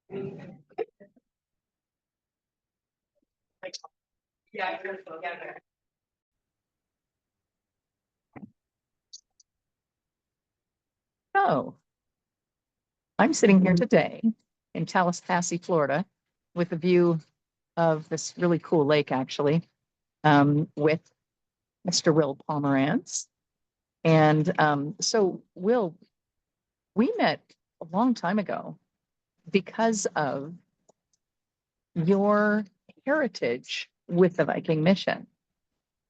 Yeah, you're together. So, I'm sitting here today in Tallahassee, Florida, with a view of this really cool lake, actually, with Mr. Will Pomerantz. And so, Will, we met a long time ago because of your heritage with the Viking mission.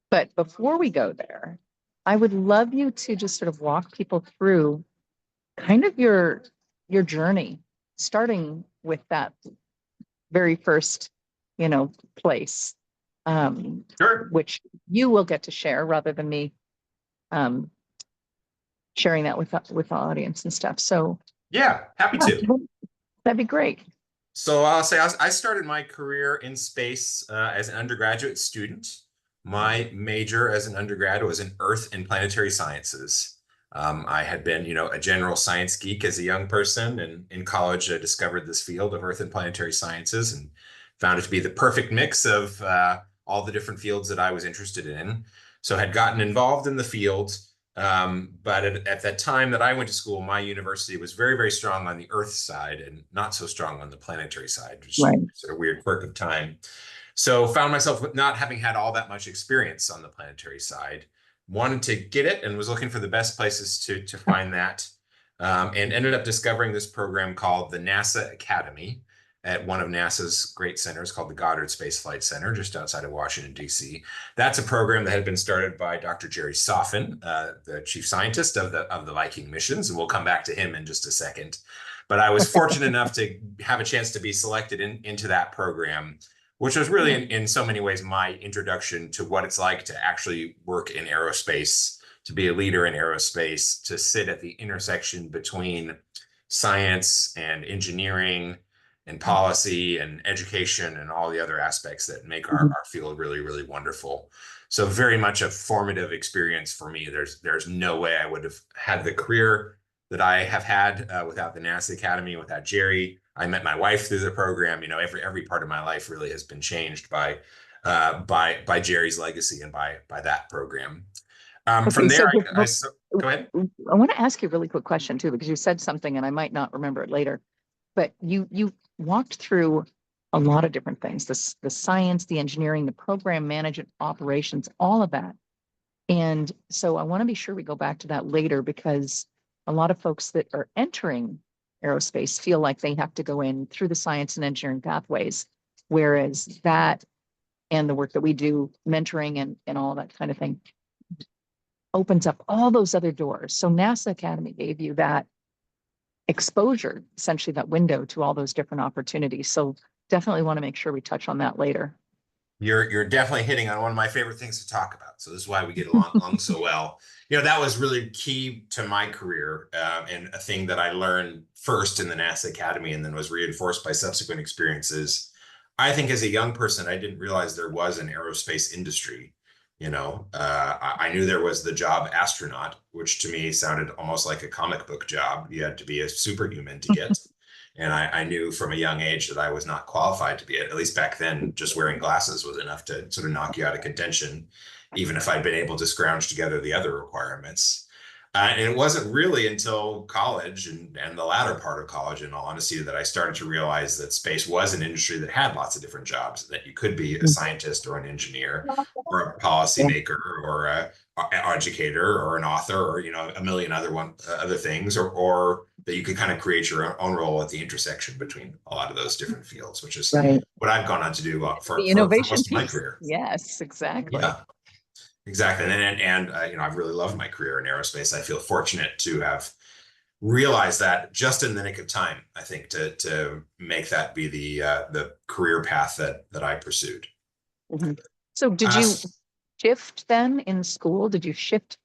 But before we go there, I would love you to just sort of walk people through kind of your journey, starting with that very first, place, Sure. which you will get to share rather than me sharing that with the audience and stuff. So Yeah, happy to. That'd be great. So I'll say I started my career in space as an undergraduate student. My major as an undergrad was in Earth and Planetary Sciences. I had been, a general science geek as a young person, and in college I discovered this field of Earth and Planetary Sciences and found it to be the perfect mix of all the different fields that I was interested in. So had gotten involved in the field. But at that time that I went to school, my university was very, very strong on the Earth side and not so strong on the planetary side, which Right. is sort of weird quirk of time. So found myself not having had all that much experience on the planetary side, wanted to get it and was looking for the best places to find that, and ended up discovering this program called the NASA Academy at one of NASA's great centers called the Goddard Space Flight Center, just outside of Washington, D.C. That's a program that had been started by Dr. Jerry Soffen, the chief scientist of the Viking missions, and we'll come back to him in just a second. But I was fortunate enough to have a chance to be selected into that program, which was really in so many ways my introduction to what it's like to actually work in aerospace, to be a leader in aerospace, to sit at the intersection between science and engineering and policy and education and all the other aspects that make our field really, really wonderful. So very much a formative experience for me. There's no way I would have had the career that I have had without the NASA Academy, without Jerry. I met my wife through the program. Every part of my life really has been changed by Jerry's legacy and by that program. From there, go ahead. I want to ask you a really quick question too, because you said something and I might not remember it later. But you walked through a lot of different things, the science, the engineering, the program management, operations, all of that. And so I want to be sure we go back to that later, because a lot of folks that are entering aerospace feel like they have to go in through the science and engineering pathways, whereas that and the work that we do, mentoring and all that kind of thing, opens up all those other doors. So NASA Academy gave you that exposure, essentially that window to all those different opportunities. So definitely want to make sure we touch on that later. You're definitely hitting on one of my favorite things to talk about. So this is why we get along so well. That was really key to my career, and a thing that I learned first in the NASA Academy and then was reinforced by subsequent experiences. I think as a young person, I didn't realize there was an aerospace industry. I knew there was the job astronaut, which to me sounded almost like a comic book job. You had to be a superhuman to get. And I knew from a young age that I was not qualified to be it. At least back then, just wearing glasses was enough to sort of knock you out of contention, even if I'd been able to scrounge together the other requirements. And it wasn't really until college and the latter part of college, in all honesty, that I started to realize that space was an industry that had lots of different jobs, that you could be a scientist or an engineer or a policymaker or an educator or an author or, a million other things, or that you could kind of create your own role at the intersection between a lot of those different fields, which is what I've gone on to do for most of my career. Yes, exactly. Yeah. Exactly. And I've really loved my career in aerospace. I feel fortunate to have realized that just in the nick of time, I think, to make that be the career path that I pursued. Mm-hmm. So did you shift then in school? Did you shift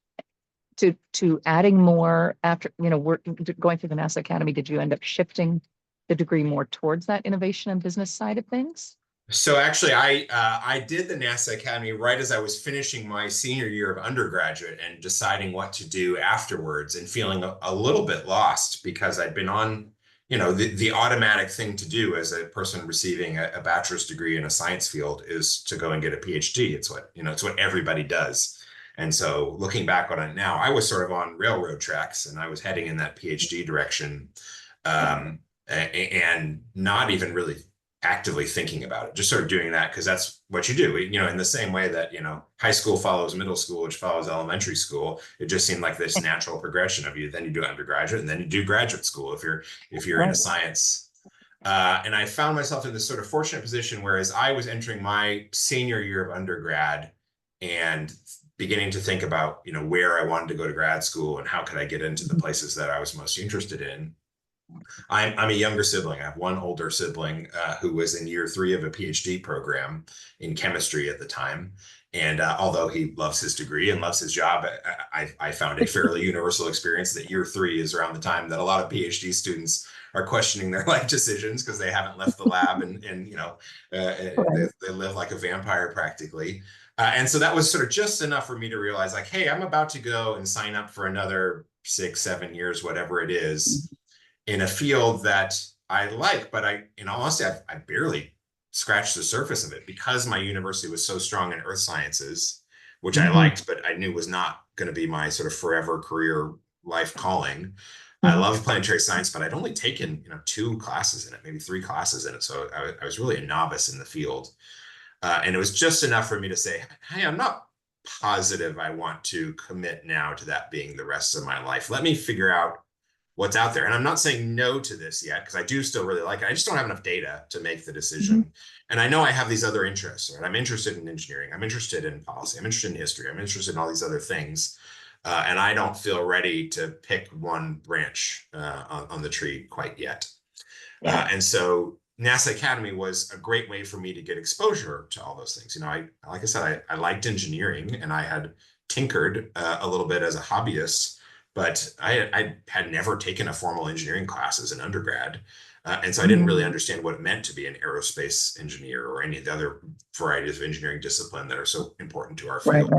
to adding more after, going through the NASA Academy? Did you end up shifting the degree more towards that innovation and business side of things? So actually, I did the NASA Academy right as I was finishing my senior year of undergraduate and deciding what to do afterwards, and feeling a little bit lost because I'd been on you know, the automatic thing to do as a person receiving a bachelor's degree in a science field is to go and get a PhD. It's what, you know, it's what everybody does. And so looking back on it now, I was sort of on railroad tracks and I was heading in that PhD direction, and not even really actively thinking about it, just sort of doing that because that's what you do. You know, in the same way that, you know, high school follows middle school, which follows elementary school, it just seemed like this natural progression of you. Then you do undergraduate and then you do graduate school if you're in a science. And I found myself in this sort of fortunate position where as I was entering my senior year of undergrad and beginning to think about, you know, where I wanted to go to grad school and how could I get into the places that I was most interested in. I'm a younger sibling. I have one older sibling who was in year 3 of a PhD program in chemistry at the time. And although he loves his degree and loves his job, I found a fairly universal experience that year 3 is around the time that a lot of PhD students are questioning their life decisions because they haven't left the lab and you know, they live like a vampire practically. And so that was sort of just enough for me to realize like, hey, I'm about to go and sign up for another 6-7 years, whatever it is, in a field that I like, but in all honesty, I barely scratched the surface of it because my university was so strong in earth sciences, which I liked, but I knew was not going to be my sort of forever career life calling. I love planetary science, but I'd only taken, you know, 2 classes in it, maybe 3 classes in it. So I was really a novice in the field. And it was just enough for me to say, hey, I'm not positive I want to commit now to that being the rest of my life. Let me figure out what's out there. And I'm not saying no to this yet, because I do still really like it. I just don't have enough data to make the decision. And I know I have these other interests, right? I'm interested in engineering. I'm interested in policy. I'm interested in history. I'm interested in all these other things. And I don't feel ready to pick one branch on the tree quite yet. And so NASA Academy was a great way for me to get exposure to all those things. You know, like I said, I liked engineering and I had tinkered a little bit as a hobbyist, but I had never taken a formal engineering class as an undergrad. And so I didn't really understand what it meant to be an aerospace engineer or any of the other varieties of engineering discipline that are so important to our field.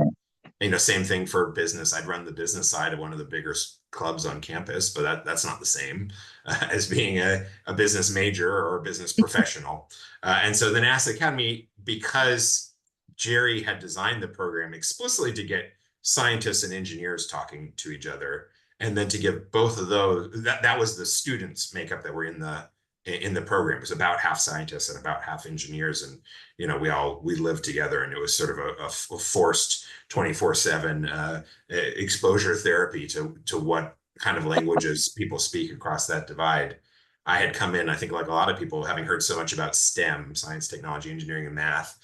You know, same thing for business. I'd run the business side of one of the bigger clubs on campus, but that's not the same as being a business major or a business professional. And so the NASA Academy, because Jerry had designed the program explicitly to get scientists and engineers talking to each other, and then to give both of those, that was the students makeup that were in the program. It was about half scientists and about half engineers. And, you know, we lived together and it was sort of a forced 24/7 exposure therapy to what kind of languages people speak across that divide. I had come in, I think like a lot of people, having heard so much about STEM, science, technology, engineering, and math,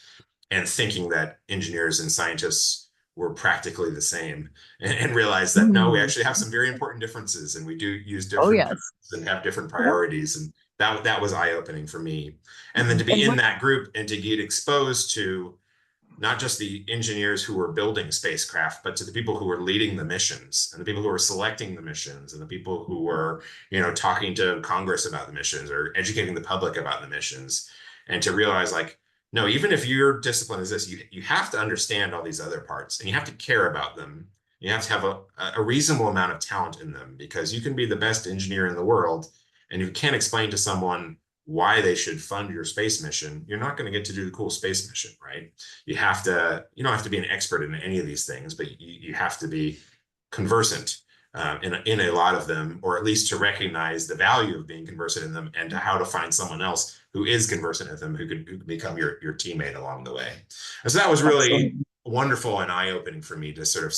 and thinking that engineers and scientists were practically the same, and realized that no, we actually have some very important differences, and we do use different terms and have different priorities. And that was eye-opening for me. And then to be in that group and to get exposed to not just the engineers who were building spacecraft, but to the people who were leading the missions and the people who were selecting the missions and the people who were, you know, talking to Congress about the missions or educating the public about the missions, and to realize like, no, even if your discipline is this, you have to understand all these other parts and you have to care about them. You have to have a reasonable amount of talent in them, because you can be the best engineer in the world, and you can't explain to someone why they should fund your space mission, you're not going to get to do the cool space mission, right? You don't have to be an expert in any of these things, but you have to be conversant in a lot of them, or at least to recognize the value of being conversant in them, and to how to find someone else who is conversant with them, who can become your teammate along the way. And so that was really wonderful and eye-opening for me to sort of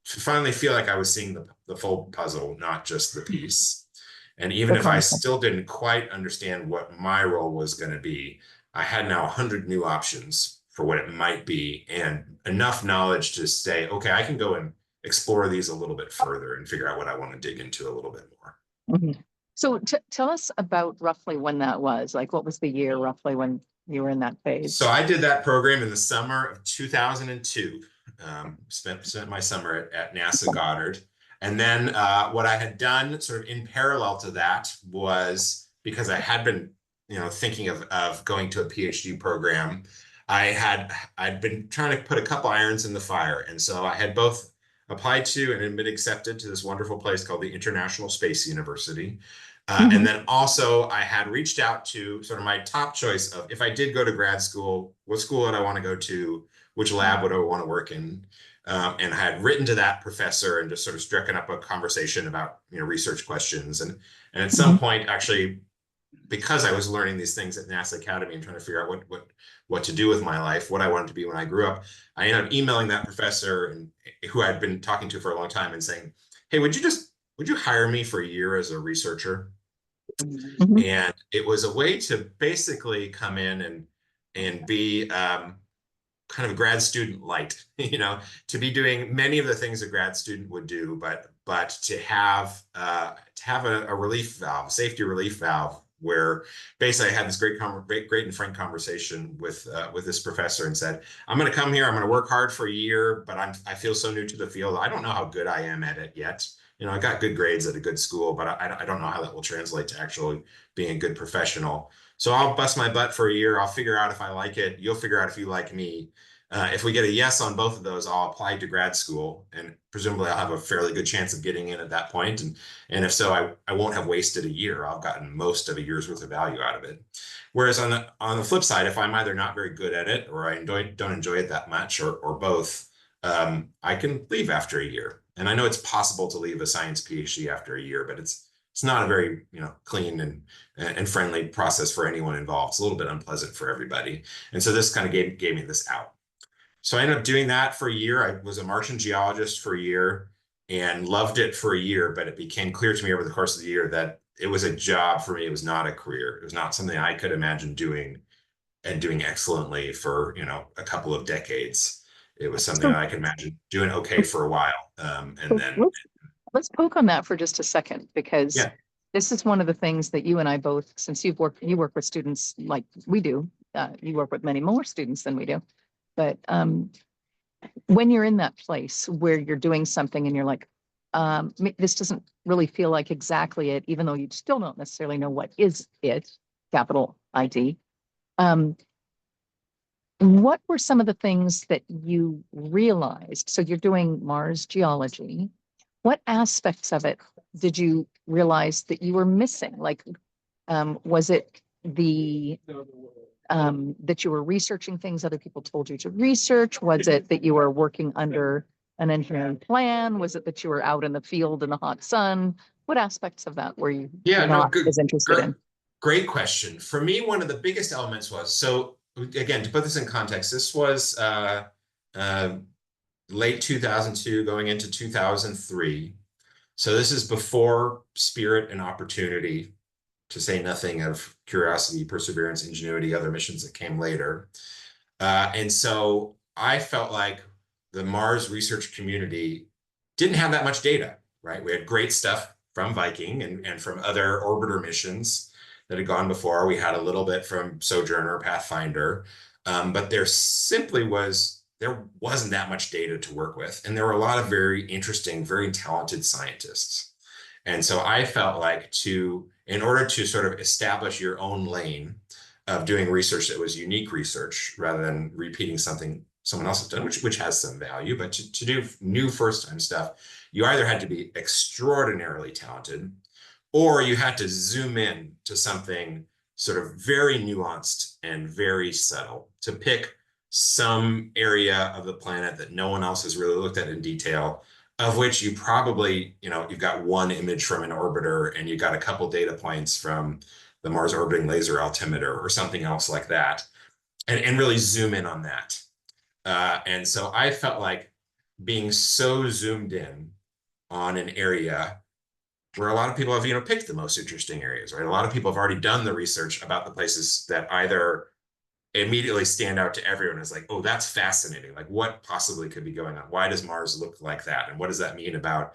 finally feel like I was seeing the full puzzle, not just the piece. And even if I still didn't quite understand what my role was going to be, I had now 100 new options for what it might be, and enough knowledge to say, okay, I can go and explore these a little bit further and figure out what I want to dig into a little bit more. So tell us about roughly when that was. Like, what was the year roughly when you were in that phase? So I did that program in the summer of 2002. Spent my summer at NASA Goddard. And then what I had done sort of in parallel to that was, because I had been, you know, thinking of going to a PhD program, I'd been trying to put a couple irons in the fire. And so I had both applied to and been accepted to this wonderful place called the International Space University, And then also I had reached out to sort of my top choice of, if I did go to grad school, what school would I want to go to? Which lab would I want to work in? And I had written to that professor and just sort of stricken up a conversation about, research questions. And at some point, actually, because I was learning these things at NASA Academy and trying to figure out what to do with my life, what I wanted to be when I grew up, I ended up emailing that professor, and who I'd been talking to for a long time, and saying, hey, would you hire me for a year as a researcher? And it was a way to basically come in and be kind of a grad student light, to be doing many of the things a grad student would do, but to have a relief valve, safety relief valve, where basically I had this great and frank conversation with this professor and said, I'm going to come here, I'm going to work hard for a year, but I feel so new to the field. I don't know how good I am at it yet. I got good grades at a good school, but I don't know how that will translate to actually being a good professional. So I'll bust my butt for a year. I'll figure out if I like it. You'll figure out if you like me. If we get a yes on both of those, I'll apply to grad school, and presumably I'll have a fairly good chance of getting in at that point. And if so, I won't have wasted a year. I've gotten most of a year's worth of value out of it. Whereas on the flip side, if I'm either not very good at it, or I don't enjoy it that much, or both, I can leave after a year. And I know it's possible to leave a science PhD after a year, but it's not a very clean and friendly process for anyone involved. It's a little bit unpleasant for everybody. And so this kind of gave me this out. So I ended up doing that for a year. I was a Martian geologist for a year and loved it for a year, but it became clear to me over the course of the year that it was a job for me. It was not a career. It was not something I could imagine doing and doing excellently for, a couple of decades. It was something that I could imagine doing okay for a while. And then let's poke on that for just a second, because this is one of the things that you and I both, since you work with students like we do, you work with many more students than we do. But when you're in that place where you're doing something and you're like, this doesn't really feel like exactly it, even though you still don't necessarily know what is it, capital ID. What were some of the things that you realized? So you're doing Mars geology. What aspects of it did you realize that you were missing? Like, was it that you were researching things other people told you to research? Was it that you were working under an engineering plan? Was it that you were out in the field in the hot sun? What aspects of that were you not as interested in? Great question. For me, one of the biggest elements was, so again, to put this in context, this was late 2002 going into 2003. So this is before Spirit and Opportunity, to say nothing of Curiosity, Perseverance, Ingenuity, other missions that came later. And so I felt like the Mars research community didn't have that much data, right? We had great stuff from Viking and from other orbiter missions that had gone before. We had a little bit from Sojourner, Pathfinder, but there wasn't that much data to work with. And there were a lot of very interesting, very talented scientists. And so I felt like in order to sort of establish your own lane of doing research that was unique research, rather than repeating something someone else has done, which has some value, but to do new first-time stuff, you either had to be extraordinarily talented, or you had to zoom in to something sort of very nuanced and very subtle, to pick some area of the planet that no one else has really looked at in detail, of which you probably, you've got one image from an orbiter and you got a couple data points from the Mars Orbiting Laser Altimeter or something else like that, and really zoom in on that. And so I felt like being so zoomed in on an area where a lot of people have, picked the most interesting areas, right? A lot of people have already done the research about the places that either immediately stand out to everyone as like, oh, that's fascinating. Like, what possibly could be going on? Why does Mars look like that? And what does that mean about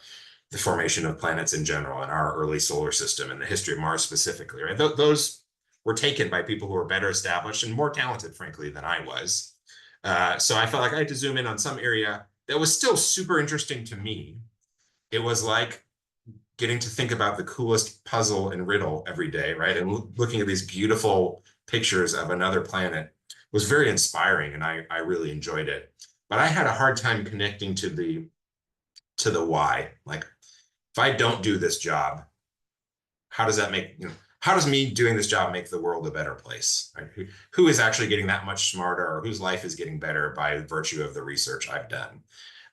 the formation of planets in general and our early solar system and the history of Mars specifically, right? Those were taken by people who were better established and more talented, frankly, than I was. So I felt like I had to zoom in on some area that was still super interesting to me. It was like getting to think about the coolest puzzle and riddle every day, right? And looking at these beautiful pictures of another planet was very inspiring, and I really enjoyed it. But I had a hard time connecting to the why. Like, if I don't do this job, how does that make, how does me doing this job make the world a better place? Right? Who is actually getting that much smarter, or whose life is getting better by virtue of the research I've done?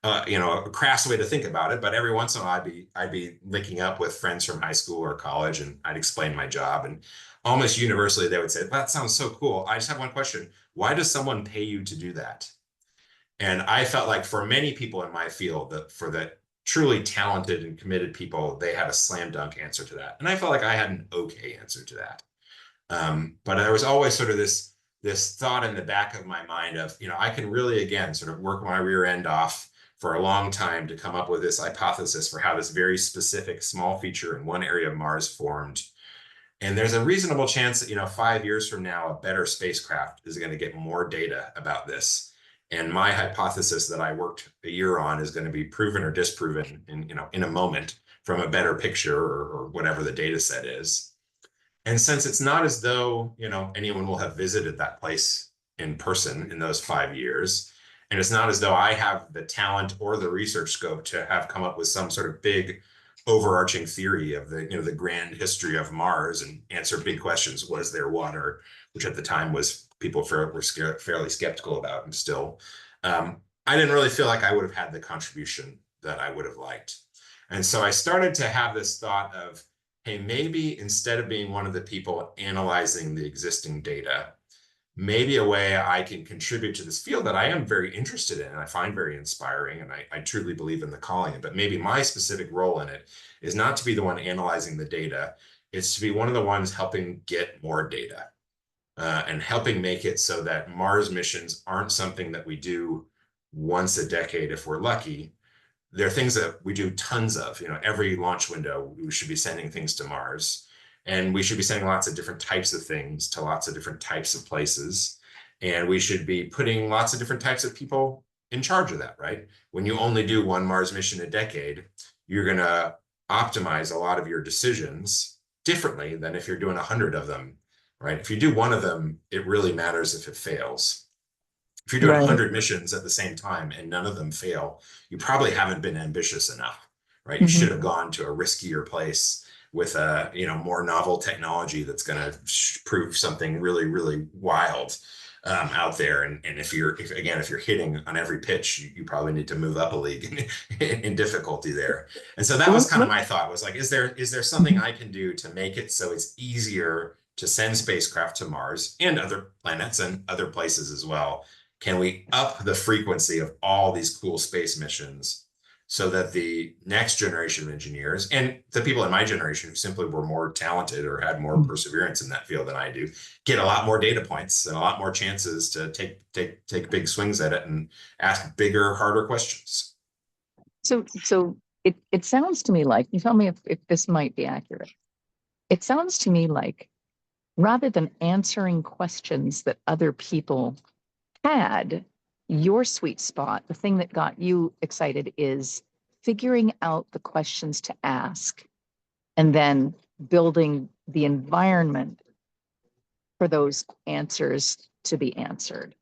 A crass way to think about it, but every once in a while I'd be linking up with friends from high school or college, and I'd explain my job, and almost universally they would say, "That sounds so cool. I just have one question. Why does someone pay you to do that?" And I felt like for many people in my field, that for the truly talented and committed people, they had a slam dunk answer to that. And I felt like I had an okay answer to that. But there was always sort of this thought in the back of my mind of, I can really, again, sort of work my rear end off for a long time to come up with this hypothesis for how this very specific small feature in one area of Mars formed. And there's a reasonable chance that, 5 years from now, a better spacecraft is going to get more data about this. And my hypothesis that I worked a year on is going to be proven or disproven in a moment from a better picture or whatever the data set is. And since it's not as though, anyone will have visited that place in person in those 5 years, and it's not as though I have the talent or the research scope to have come up with some sort of big overarching theory of the grand history of Mars and answer big questions. Was there water? Which at the time was people were fairly skeptical about, and still. I didn't really feel like I would have had the contribution that I would have liked. And so I started to have this thought of, hey, maybe instead of being one of the people analyzing the existing data, maybe a way I can contribute to this field that I am very interested in and I find very inspiring, and I truly believe in the calling, but maybe my specific role in it is not to be the one analyzing the data, it's to be one of the ones helping get more data and helping make it so that Mars missions aren't something that we do once a decade if we're lucky. They're things that we do tons of. Every launch window, we should be sending things to Mars. And we should be sending lots of different types of things to lots of different types of places. And we should be putting lots of different types of people in charge of that, right? When you only do one Mars mission a decade, you're going to optimize a lot of your decisions differently than if you're doing 100 of them, right? If you do one of them, it really matters if it fails. If you're doing 100 missions at the same time and none of them fail, you probably haven't been ambitious enough, right? You should have gone to a riskier place with a more novel technology that's going to prove something really, really wild out there. And if you're hitting on every pitch, you probably need to move up a league in difficulty there. And so that was kind of my thought, was like, is there something I can do to make it so it's easier to send spacecraft to Mars and other planets and other places as well? Can we up the frequency of all these cool space missions so that the next generation of engineers and the people in my generation who simply were more talented or had more perseverance in that field than I do get a lot more data points and a lot more chances to take big swings at it and ask bigger, harder questions? So it sounds to me like, you tell me if this might be accurate. It sounds to me like rather than answering questions that other people had, your sweet spot, the thing that got you excited, is figuring out the questions to ask and then building the environment for those answers to be answered.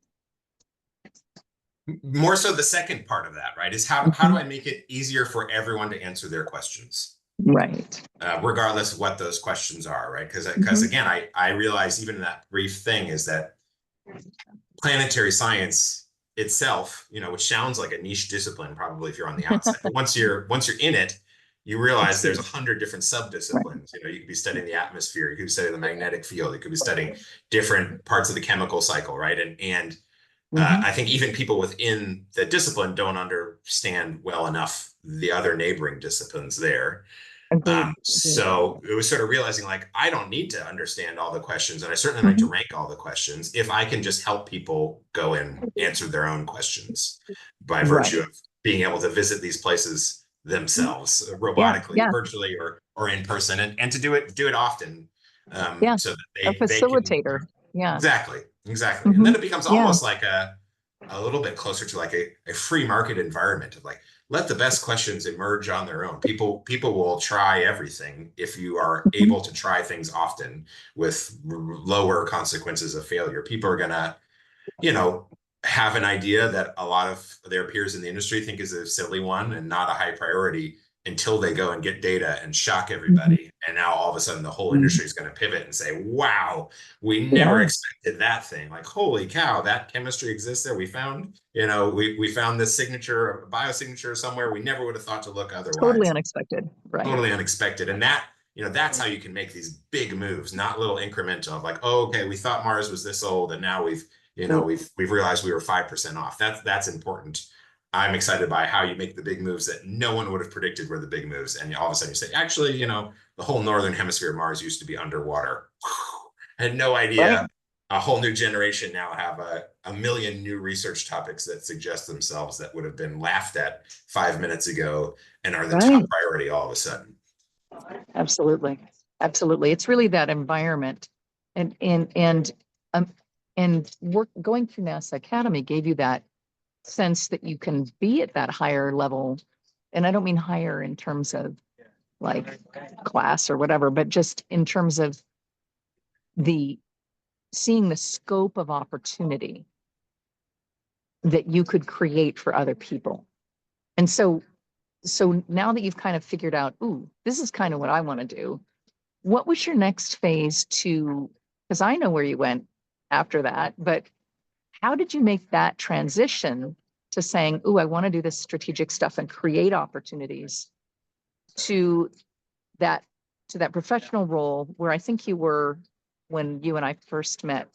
More so the second part of that, right, is how do I make it easier for everyone to answer their questions? Right. Regardless of what those questions are, right? Because again, I realize even in that brief thing is that planetary science itself, which sounds like a niche discipline, probably if you're on the outside, but once you're in it, you realize there's 100 different sub-disciplines. Right. You could be studying the atmosphere, you could be studying the magnetic field, you could be studying different parts of the chemical cycle, right? And I think even people within the discipline don't understand well enough the other neighboring disciplines there. So it was sort of realizing, like, I don't need to understand all the questions, and I certainly don't need to rank all the questions if I can just help people go and answer their own questions by virtue of being able to visit these places themselves, robotically, virtually, or in person, and to do it often, so that a facilitator. Exactly. And then it becomes almost like a little bit closer to like a free market environment of, like, let the best questions emerge on their own. People will try everything if you are able to try things often with lower consequences of failure. People are gonna, have an idea that a lot of their peers in the industry think is a silly one and not a high priority, until they go and get data and shock everybody. And now all of a sudden the whole industry is going to pivot and say, wow, we never expected that thing. Like, holy cow, that chemistry exists there. We found, we found this signature, a biosignature somewhere. We never would have thought to look otherwise. Totally unexpected. Right. Totally unexpected. And that, that's how you can make these big moves, not little incremental of like, oh, okay, we thought Mars was this old and now we've realized we were 5% off. That's important. I'm excited by how you make the big moves that no one would have predicted were the big moves. And all of a sudden you say, actually, the whole northern hemisphere of Mars used to be underwater. I had no idea. Right. A whole new generation now have a million new research topics that suggest themselves that would have been laughed at 5 minutes ago and are the top priority all of a sudden. Absolutely. Absolutely. It's really that environment and going through NASA Academy gave you that sense that you can be at that higher level. And I don't mean higher in terms of like class or whatever, but just in terms of seeing the scope of opportunity that you could create for other people. And so now that you've kind of figured out, ooh, this is kind of what I want to do. What was your next phase because I know where you went after that, but how did you make that transition to saying, ooh, I want to do this strategic stuff and create opportunities to that professional role where I think you were when you and I first met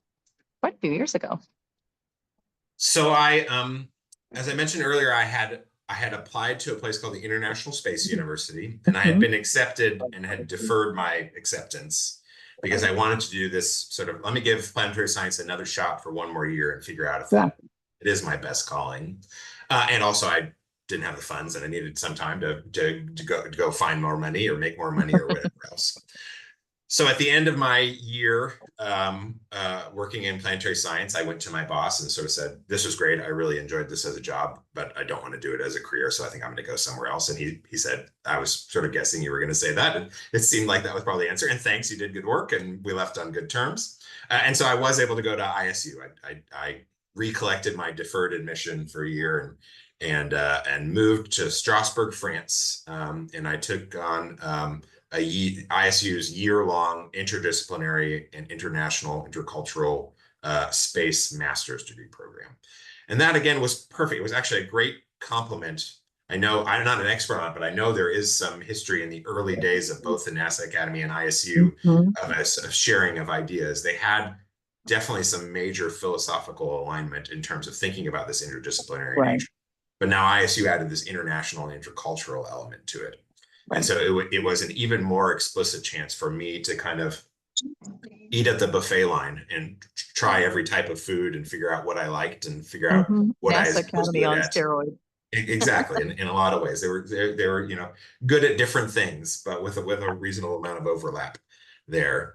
quite a few years ago? So as I mentioned earlier, I had applied to a place called the International Space University, and I had been accepted and had deferred my acceptance because I wanted to do this sort of, let me give planetary science another shot for one more year and figure out if it is my best calling. And also I didn't have the funds and I needed some time to go find more money or make more money or whatever else. So at the end of my year working in planetary science, I went to my boss and sort of said, this was great. I really enjoyed this as a job, but I don't want to do it as a career. So I think I'm going to go somewhere else. And he said, I was sort of guessing you were going to say that. And it seemed like that was probably the answer. And thanks, you did good work. And we left on good terms. And so I was able to go to ISU. I recollected my deferred admission for a year and moved to Strasbourg, France. And I took on ISU's year-long interdisciplinary and international intercultural space master's degree program. And that again was perfect. It was actually a great complement. I know I'm not an expert on it, but I know there is some history in the early days of both the NASA Academy and ISU of sharing of ideas. They had definitely some major philosophical alignment in terms of thinking about this interdisciplinary nature. But now ISU added this international and intercultural element to it. And so it was an even more explicit chance for me to kind of eat at the buffet line and try every type of food and figure out what I liked and figure out what I was Academy on steroids. Exactly. In a lot of ways, they were good at different things, but with a reasonable amount of overlap there.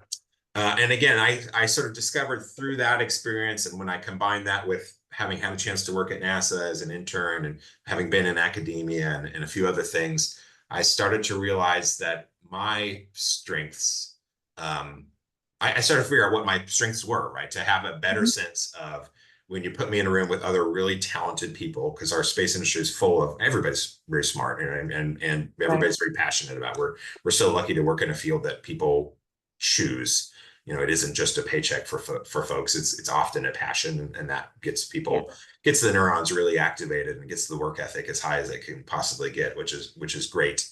And again, I sort of discovered through that experience, and when I combined that with having had a chance to work at NASA as an intern and having been in academia and a few other things, I started to realize that my strengths, I started to figure out what my strengths were, right? To have a better sense of when you put me in a room with other really talented people, because our space industry is full of, everybody's very smart and everybody's very passionate about. We're so lucky to work in a field that people choose. It isn't just a paycheck for folks. It's often a passion, and that gets people, gets the neurons really activated and gets the work ethic as high as it can possibly get, which is great.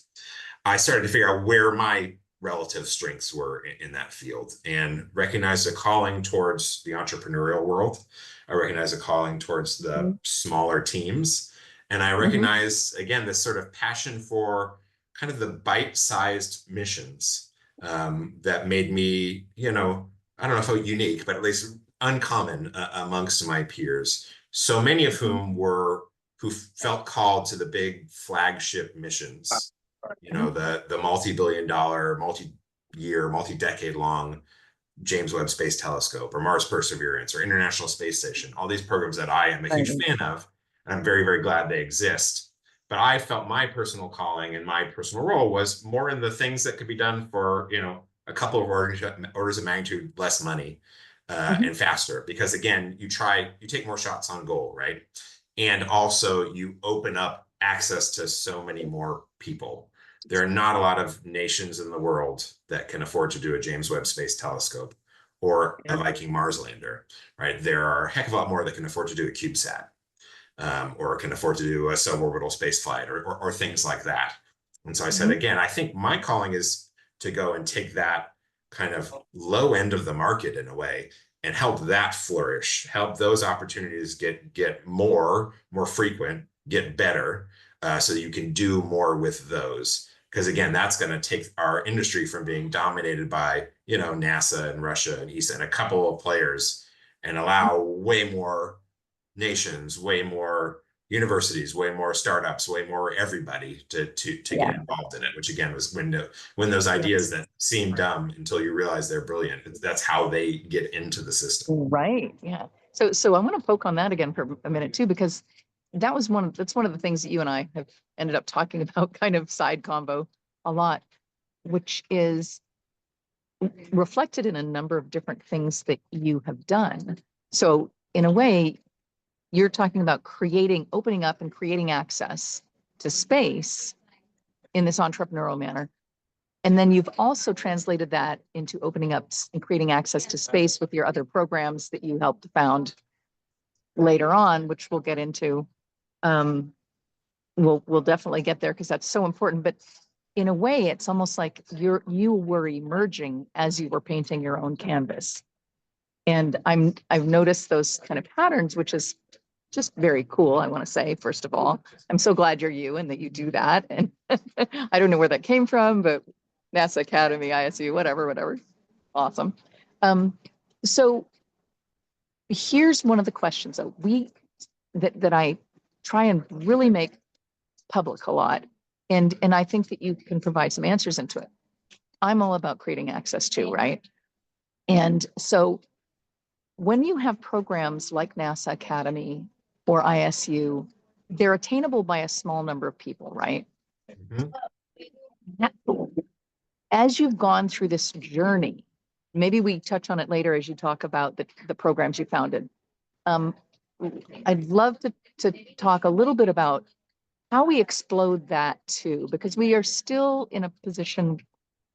I started to figure out where my relative strengths were in that field and recognized a calling towards the entrepreneurial world. I recognized a calling towards the smaller teams. And I recognize, again, this sort of passion for kind of the bite-sized missions that made me, I don't know if unique, but at least uncommon amongst my peers. So many of whom who felt called to the big flagship missions, the multi-billion-dollar, multi-year, multi-decade-long James Webb Space Telescope or Mars Perseverance or International Space Station, all these programs that I am a huge fan of, and I'm very, very glad they exist. But I felt my personal calling and my personal role was more in the things that could be done for, a couple of orders of magnitude less money and faster. Because again, you take more shots on goal, right? And also you open up access to so many more people. There are not a lot of nations in the world that can afford to do a James Webb Space Telescope or a Viking Mars lander, right? There are a heck of a lot more that can afford to do a CubeSat, or can afford to do a suborbital space flight or things like that. And so I said, again, I think my calling is to go and take that kind of low end of the market in a way and help that flourish, help those opportunities get more frequent, get better, so that you can do more with those. Because again, that's going to take our industry from being dominated by, you know, NASA and Russia and ESA and a couple of players, and allow way more nations, way more universities, way more startups, way more everybody to get involved in it. Which again was when those ideas that seem dumb until you realize they're brilliant. That's how they get into the system. Right. Yeah. So I want to poke on that again for a minute too, because that's one of the things that you and I have ended up talking about, kind of side combo a lot, which is reflected in a number of different things that you have done. So in a way, you're talking about opening up and creating access to space in this entrepreneurial manner. And then you've also translated that into opening up and creating access to space with your other programs that you helped found later on, which we'll get into. We'll definitely get there because that's so important. But in a way, it's almost like you were emerging as you were painting your own canvas. And I've noticed those kind of patterns, which is just very cool. I want to say, first of all, I'm so glad you're you and that you do that. And I don't know where that came from, but NASA Academy, ISU, whatever. Awesome. So here's one of the questions that I try and really make public a lot. And I think that you can provide some answers into it. I'm all about creating access too, right? And so when you have programs like NASA Academy or ISU, they're attainable by a small number of people, right? As you've gone through this journey, maybe we touch on it later as you talk about the programs you founded. I'd love to talk a little bit about how we explode that too, because we are still in a position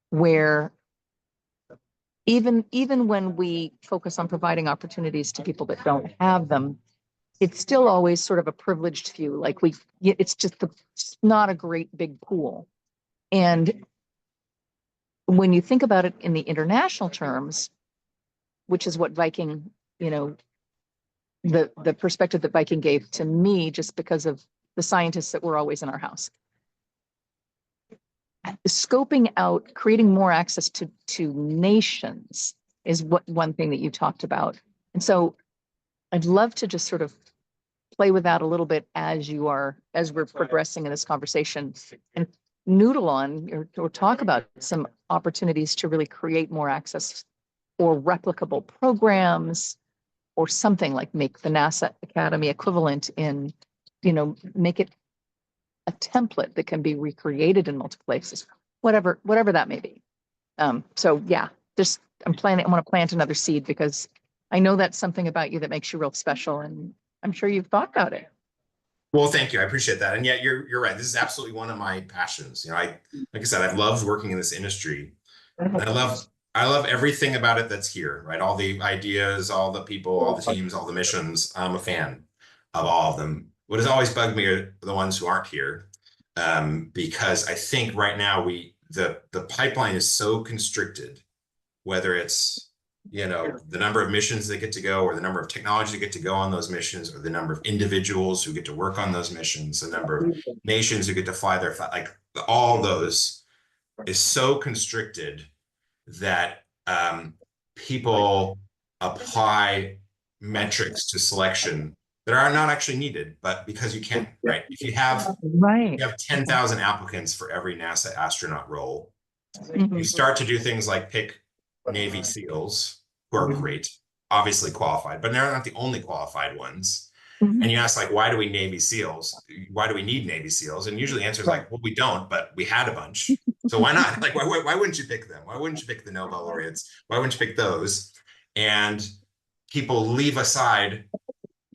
where even when we focus on providing opportunities to people that don't have them, it's still always sort of a privileged few. Like it's not a great big pool. And when you think about it in the international terms, which is what Viking, the perspective that Viking gave to me, just because of the scientists that were always in our house. Scoping out, creating more access to nations is one thing that you talked about. And so I'd love to just sort of play with that a little bit as we're progressing in this conversation, and noodle on or talk about some opportunities to really create more access or replicable programs, or something like make the NASA Academy equivalent in, make it a template that can be recreated in multiple places, whatever that may be. So yeah, I want to plant another seed because I know that's something about you that makes you real special, and I'm sure you've thought about it. Well, thank you. I appreciate that. And yeah, you're right. This is absolutely one of my passions. Like I said, I've loved working in this industry. And I love everything about it that's here, right? All the ideas, all the people, all the teams, all the missions. I'm a fan of all of them. What has always bugged me are the ones who aren't here, because I think right now the pipeline is so constricted, whether it's the number of missions that get to go, or the number of technology that get to go on those missions, or the number of individuals who get to work on those missions, the number of nations who get to fly their flag, like all those is so constricted that people apply metrics to selection that are not actually needed, but because you can, right? If you have 10,000 applicants for every NASA astronaut role, you start to do things like pick Navy SEALs, who are great, obviously qualified, but they're not the only qualified ones. And you ask, like, why do we Navy SEALs? Why do we need Navy SEALs? And usually the answer is like, well, we don't, but we had a bunch. So why not? Like, why wouldn't you pick them? Why wouldn't you pick the Nobel laureates? Why wouldn't you pick those? And people leave aside,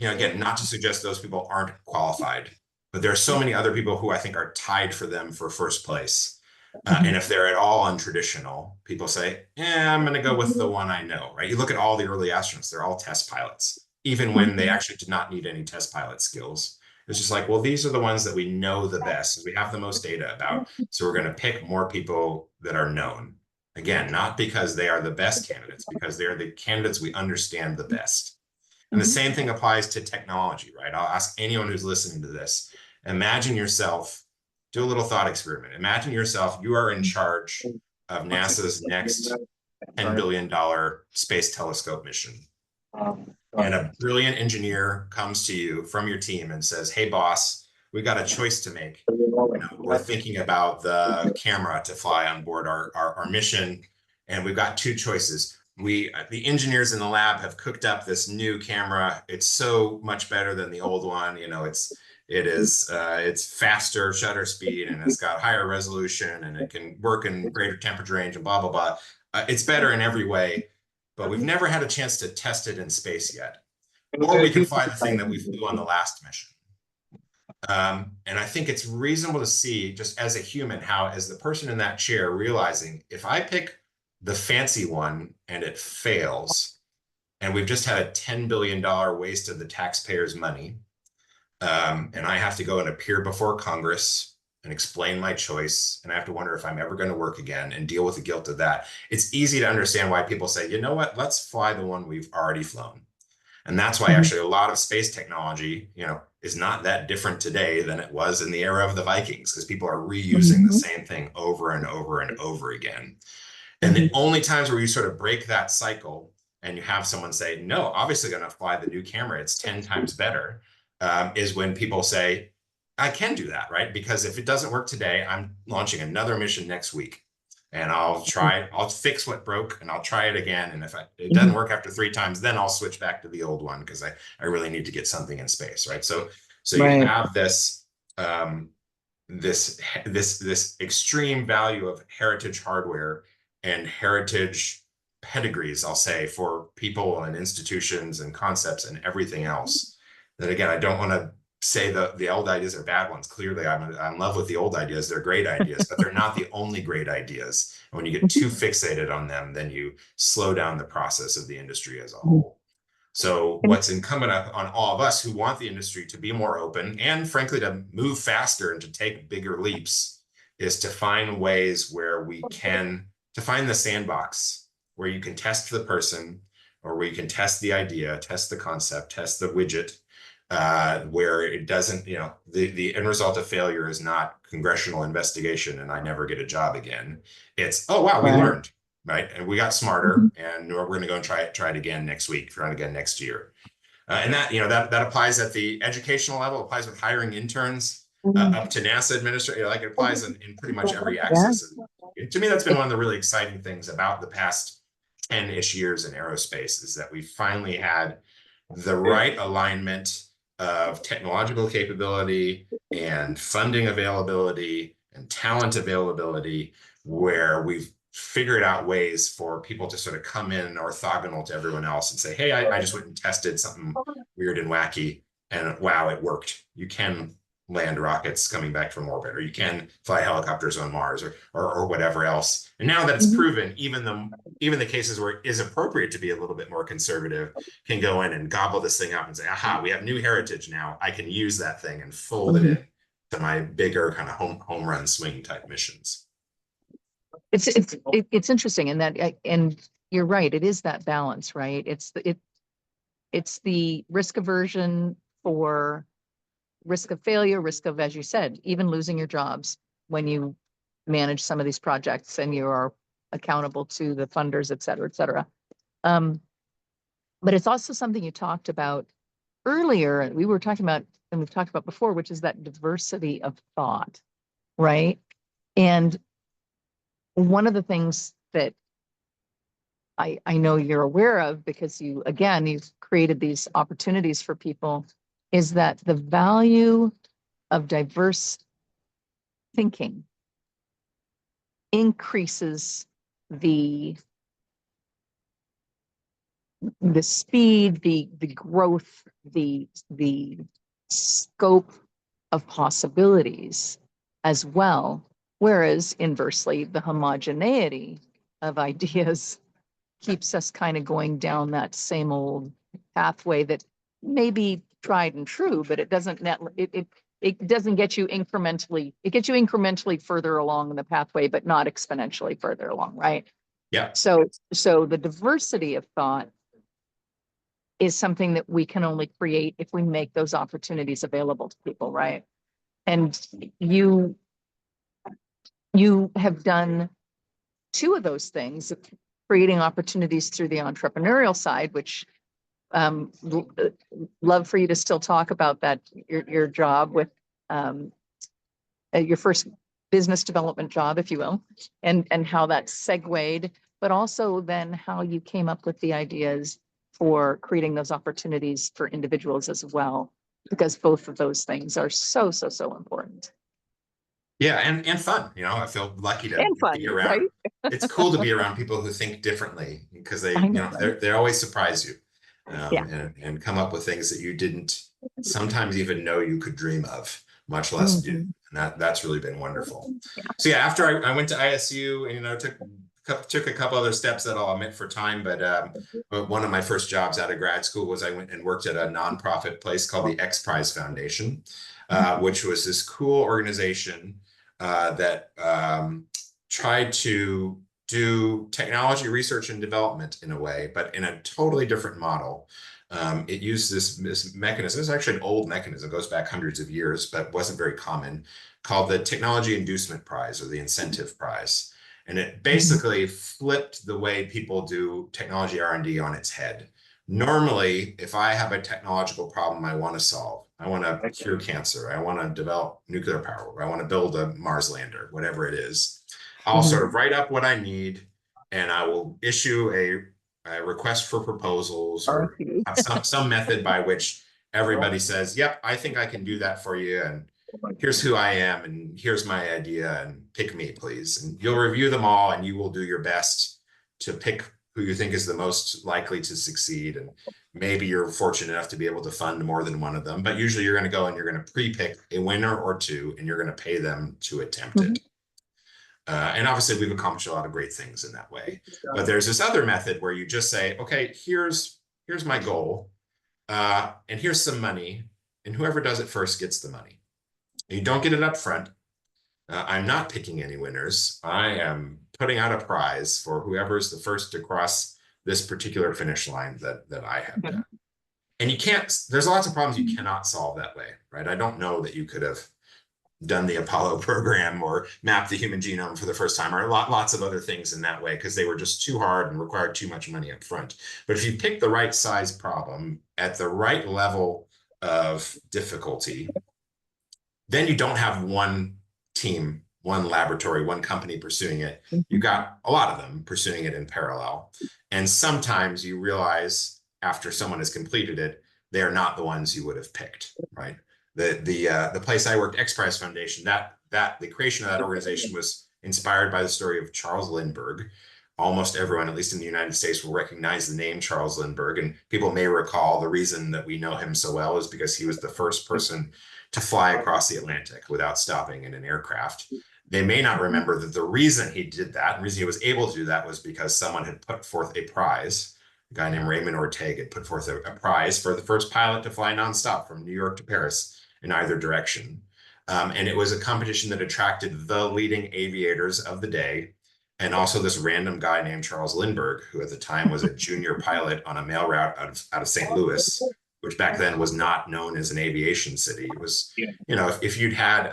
again, not to suggest those people aren't qualified, but there are so many other people who I think are tied for them for first place. And if they're at all untraditional, people say, yeah, I'm going to go with the one I know, right? You look at all the early astronauts, they're all test pilots, even when they actually did not need any test pilot skills. It's just like, well, these are the ones that we know the best, we have the most data about. So we're going to pick more people that are known. Again, not because they are the best candidates, because they're the candidates we understand the best. And the same thing applies to technology, right? I'll ask anyone who's listening to this, imagine yourself, do a little thought experiment. Imagine yourself, you are in charge of NASA's next $10 billion space telescope mission. And a brilliant engineer comes to you from your team and says, hey, boss, we got a choice to make. We're thinking about the camera to fly on board our mission. And we've got two choices. The engineers in the lab have cooked up this new camera. It's so much better than the old one. It's faster shutter speed, and it's got higher resolution, and it can work in greater temperature range and blah, blah, blah. It's better in every way, but we've never had a chance to test it in space yet. Or we can fly the thing that we flew on the last mission. And I think it's reasonable to see, just as a human, how as the person in that chair realizing, if I pick the fancy one and it fails, and we've just had a $10 billion waste of the taxpayers' money, and I have to go and appear before Congress and explain my choice, and I have to wonder if I'm ever going to work again and deal with the guilt of that. It's easy to understand why people say, you know what, let's fly the one we've already flown. And that's why actually a lot of space technology, is not that different today than it was in the era of the Vikings, because people are reusing the same thing over and over and over again. And the only times where you sort of break that cycle and you have someone say, no, obviously going to fly the new camera, it's 10 times better, is when people say, I can do that, right? Because if it doesn't work today, I'm launching another mission next week. And I'll fix what broke, and I'll try it again. And if it doesn't work after 3 times, then I'll switch back to the old one, because I really need to get something in space, right? So Right. you have this this extreme value of heritage hardware and heritage pedigrees, I'll say, for people and institutions and concepts and everything else. That again, I don't want to say the old ideas are bad ones. Clearly, I'm in love with the old ideas. They're great ideas, but they're not the only great ideas. And when you get too fixated on them, then you slow down the process of the industry as a whole. So what's incumbent on all of us who want the industry to be more open and frankly to move faster and to take bigger leaps is to find ways where we can, to find the sandbox where you can test the person, or where you can test the idea, test the concept, test the widget, where it doesn't, the end result of failure is not congressional investigation and I never get a job again. It's, oh, wow, we learned, right? And we got smarter, and we're going to go and try it again next week, try it again next year. And that, that applies at the educational level, applies with hiring interns, up to NASA administrator, like it applies in pretty much every axis. To me, that's been one of the really exciting things about the past 10-ish years in aerospace, is that we finally had the right alignment of technological capability and funding availability and talent availability, where we've figured out ways for people to sort of come in orthogonal to everyone else and say, hey, I just went and tested something weird and wacky, and wow, it worked. You can land rockets coming back from orbit, or you can fly helicopters on Mars, or whatever else. And now that it's proven, even the cases where it is appropriate to be a little bit more conservative can go in and gobble this thing up and say, aha, we have new heritage now. I can use that thing and fold it in to my bigger kind of home run swing type missions. It's interesting in that, and you're right, it is that balance, right? It's the risk aversion for risk of failure, risk of, as you said, even losing your jobs when you manage some of these projects and you are accountable to the funders, et cetera, et cetera. But it's also something you talked about earlier, and we were talking about, and we've talked about before, which is that diversity of thought, right? And one of the things that I know you're aware of, because you've created these opportunities for people, is that the value of diverse thinking increases the speed, the growth, the scope of possibilities as well, Whereas inversely, the homogeneity of ideas keeps us kind of going down that same old pathway that may be tried and true, but it doesn't it doesn't get you incrementally, it gets you incrementally further along the pathway, but not exponentially further along, right? Yeah. So the diversity of thought is something that we can only create if we make those opportunities available to people, right? And you have done two of those things, creating opportunities through the entrepreneurial side, which love for you to still talk about that, your job with your first business development job, if you will, and how that segued, but also then how you came up with the ideas for creating those opportunities for individuals as well, because both of those things are so important. Yeah, and fun. You know, I feel lucky to And fun, be around. right? It's cool to be around people who think differently, because they, I you know, know, they always surprise you, Yeah. and come up with things that you didn't sometimes even know you could dream of, much less do. Mhm. And that's really been wonderful. So yeah, after I went to ISU, and, you know, took a couple other steps that I'll omit for time, but one of my first jobs out of grad school was I went and worked at a nonprofit place called the X Prize Foundation, which was this cool organization that tried to do technology research and development in a way, but in a totally different model. It used this mechanism. It's actually an old mechanism, goes back hundreds of years, but wasn't very common, called the Technology Inducement Prize, or the Incentive Prize. And it basically flipped the way people do technology R&D on its head. Normally, if I have a technological problem I want to solve, I want to cure cancer, I want to develop nuclear power, I want to build a Mars lander, whatever it is, I'll sort of write up what I need, and I will issue a request for proposals, or have some method by which everybody says, yep, I think I can do that for you, and here's who I am, and here's my idea, and pick me, please. And you'll review them all, and you will do your best to pick who you think is the most likely to succeed. And maybe you're fortunate enough to be able to fund more than one of them, but usually you're going to go and you're going to pre-pick a winner or two, and you're going to pay them to attempt it. And obviously we've accomplished a lot of great things in that way. But there's this other method where you just say, okay, here's my goal, and here's some money, and whoever does it first gets the money. You don't get it up front. I'm not picking any winners. I am putting out a prize for whoever's the first to cross this particular finish line that I have done. And you can't, there's lots of problems you cannot solve that way, right? I don't know that you could have done the Apollo program or mapped the human genome for the first time, or lots of other things in that way, because they were just too hard and required too much money up front. But if you pick the right size problem at the right level of difficulty, then you don't have one team, one laboratory, one company pursuing it. You've got a lot of them pursuing it in parallel. And sometimes you realize after someone has completed it, they are not the ones you would have picked, right? The place I worked, X Prize Foundation, the creation of that organization was inspired by the story of Charles Lindbergh. Almost everyone, at least in the United States, will recognize the name Charles Lindbergh. And people may recall the reason that we know him so well is because he was the first person to fly across the Atlantic without stopping in an aircraft. They may not remember that the reason he did that, the reason he was able to do that, was because someone had put forth a prize. A guy named Raymond Ortega had put forth a prize for the first pilot to fly nonstop from New York to Paris in either direction. And it was a competition that attracted the leading aviators of the day, and also this random guy named Charles Lindbergh, who at the time was a junior pilot on a mail route out of St. Louis, which back then was not known as an aviation city. It was, you know, if you'd had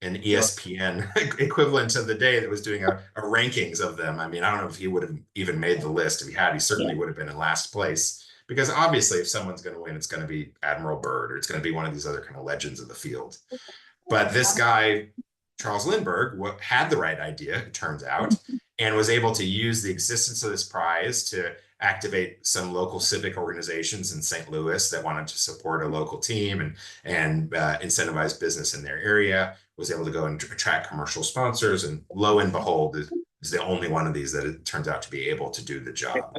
an ESPN equivalent of the day that was doing a rankings of them, I mean, I don't know if he would have even made the list. If he had, he certainly would have been in last place. Because obviously, if someone's going to win, it's going to be Admiral Byrd, or it's going to be one of these other kind of legends of the field. But this guy, Charles Lindbergh, had the right idea, it turns out, and was able to use the existence of this prize to activate some local civic organizations in St.Louis that wanted to support a local team and incentivize business in their area, was able to go and attract commercial sponsors, and lo and behold, is the only one of these that it turns out to be able to do the job.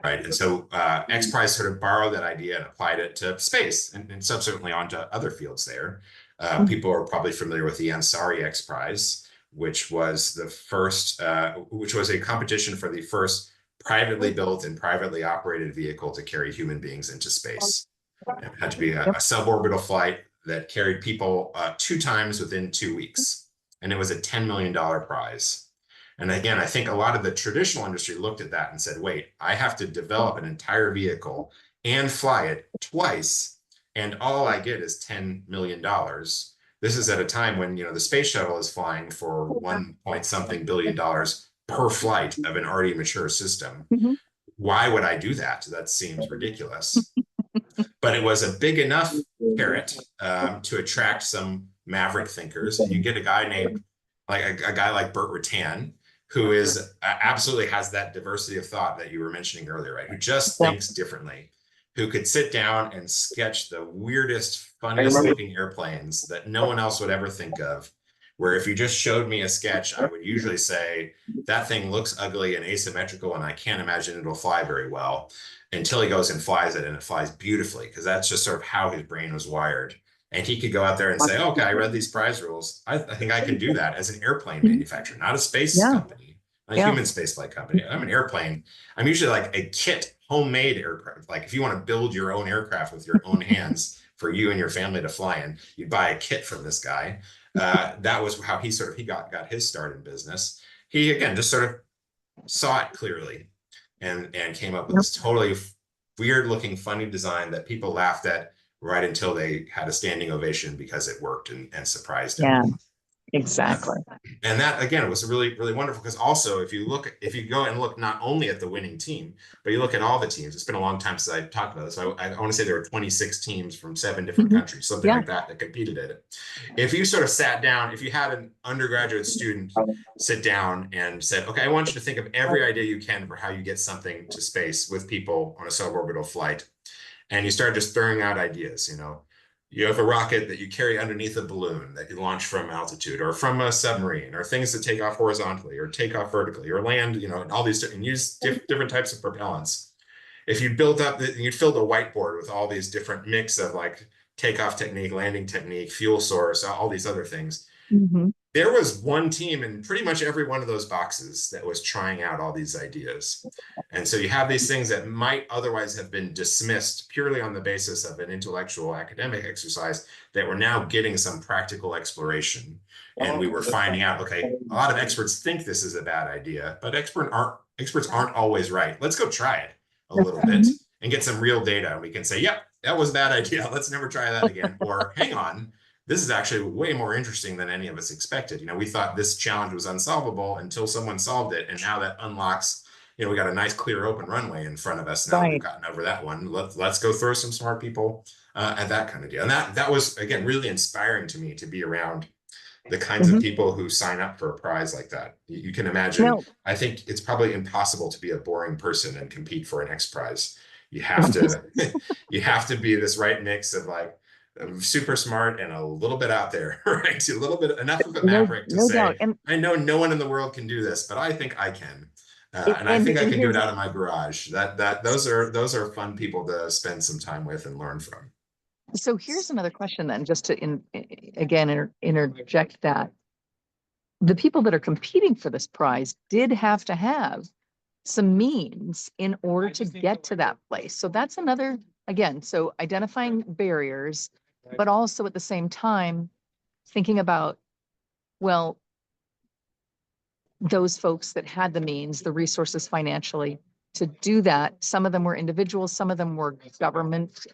Right. And so X Prize sort of borrowed that idea and applied it to space, and subsequently onto other fields there. People are probably familiar with the Ansari X Prize, which was the first, which was a competition for the first privately built and privately operated vehicle to carry human beings into space. It had to be a suborbital flight that carried people 2 times within 2 weeks. And it was a $10 million prize. And again, I think a lot of the traditional industry looked at that and said, wait, I have to develop an entire vehicle and fly it twice, and all I get is $10 million. This is at a time when, the space shuttle is flying for 1 point something billion per flight of an already mature system. Why would I do that? That seems ridiculous. But it was a big enough carrot to attract some maverick thinkers. And you get a guy named, like a guy like Burt Rutan, who is absolutely has that diversity of thought that you were mentioning earlier, right? Who just thinks differently, who could sit down and sketch the weirdest, funniest looking airplanes that no one else would ever think of. Where if you just showed me a sketch, I would usually say, that thing looks ugly and asymmetrical, and I can't imagine it'll fly very well, until he goes and flies it, and it flies beautifully, because that's just sort of how his brain was wired. And he could go out there and say, okay, I read these prize rules. I think I can do that as an airplane manufacturer, not a space company, not a human spaceflight company. I'm an airplane. I'm usually like a kit, homemade aircraft. Like if you want to build your own aircraft with your own hands for you and your family to fly in, you buy a kit from this guy. That was how he got his start in business. He, again, just sort of saw it clearly and came up with this totally weird looking, funny design that people laughed at right until they had a standing ovation because it worked and surprised them. Exactly. And that, again, was really, really wonderful, because also if you go and look not only at the winning team, but you look at all the teams. It's been a long time since I talked about this. I want to say there were 26 teams from 7 different countries, something like that competed in it. If you sort of sat down, if you had an undergraduate student sit down and said, okay, I want you to think of every idea you can for how you get something to space with people on a suborbital flight, and you start just throwing out ideas, you have a rocket that you carry underneath a balloon that you launch from altitude, or from a submarine, or things that take off horizontally or take off vertically or land, and all these, and use different types of propellants. If you built up, you'd filled a whiteboard with all these different mix of like takeoff technique, landing technique, fuel source, all these other things. There was one team in pretty much every one of those boxes that was trying out all these ideas. And so you have these things that might otherwise have been dismissed purely on the basis of an intellectual academic exercise that were now getting some practical exploration. And we were finding out, okay, a lot of experts think this is a bad idea, but experts aren't always right. Let's go try it a little bit and get some real data. And we can say, yep, that was a bad idea. Let's never try that again. Or hang on, this is actually way more interesting than any of us expected. We thought this challenge was unsolvable until someone solved it. And now that unlocks, we got a nice clear open runway in front of us. Now we've gotten over that one. Let's go throw some smart people at that kind of deal. And that was, again, really inspiring to me to be around the kinds of people who sign up for a prize like that. You can imagine, I think it's probably impossible to be a boring person and compete for an X Prize. You have to, you have to be this right mix of like, super smart and a little bit out there, right? A little bit, enough of a maverick to say, I know no one in the world can do this, but I think I can. And I think I can do it out of my garage. Those are fun people to spend some time with and learn from. So here's another question then, just to interject that. The people that are competing for this prize did have to have some means in order to get to that place. So that's another, again, so identifying barriers, but also at the same time thinking about, well, those folks that had the means, the resources financially to do that. Some of them were individuals, some of them were government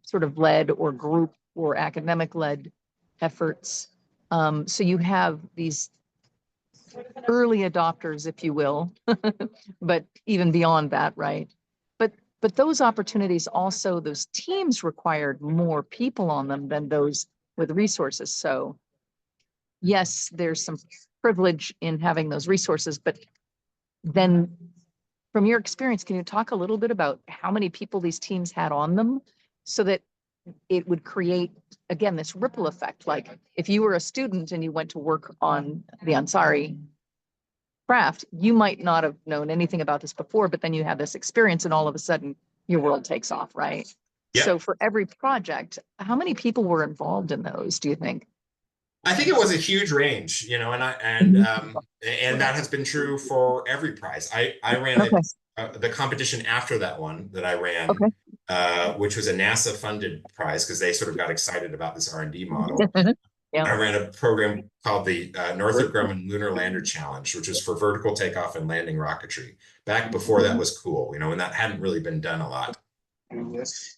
sort of led or group or academic led efforts. So you have these early adopters, if you will, but even beyond that, right? But those opportunities also, those teams required more people on them than those with resources. So yes, there's some privilege in having those resources, but then from your experience, can you talk a little bit about how many people these teams had on them so that it would create, again, this ripple effect? Like if you were a student and you went to work on the Ansari craft, you might not have known anything about this before, but then you have this experience and all of a sudden your world takes off, right? Yeah. So for every project, how many people were involved in those, do you think? I think it was a huge range, you know, and that has been true for every prize. I ran Okay. the competition after that one that I ran, Okay. which was a NASA funded prize because they sort of got excited about this R&D model. Yeah. I ran a program called the Northrop Grumman Lunar Lander Challenge, which was for vertical takeoff and landing rocketry. Back before that was cool, you know, and that hadn't really been done a lot.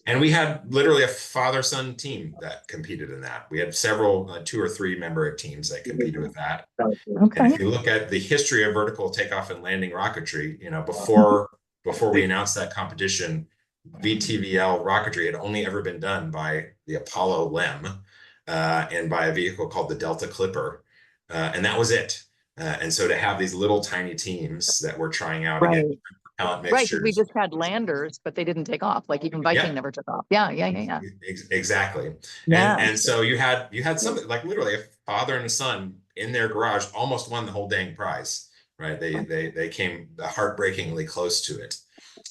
And we had literally a father-son team that competed in that. We had several, 2 or 3 member teams that competed with that. And Okay. if you look at the history of vertical takeoff and landing rocketry, you know, before we announced that competition, VTVL rocketry had only ever been done by the Apollo LEM and by a vehicle called the Delta Clipper. And that was it. And so to have these little tiny teams that were trying out Right. again, talent Right, because we mixtures. just had landers, but they didn't take off. Like even Viking Yeah. never took off. Yeah. Exactly. Yeah. And so you had something like literally a father and a son in their garage almost won the whole dang prize, right? They came heartbreakingly close to it.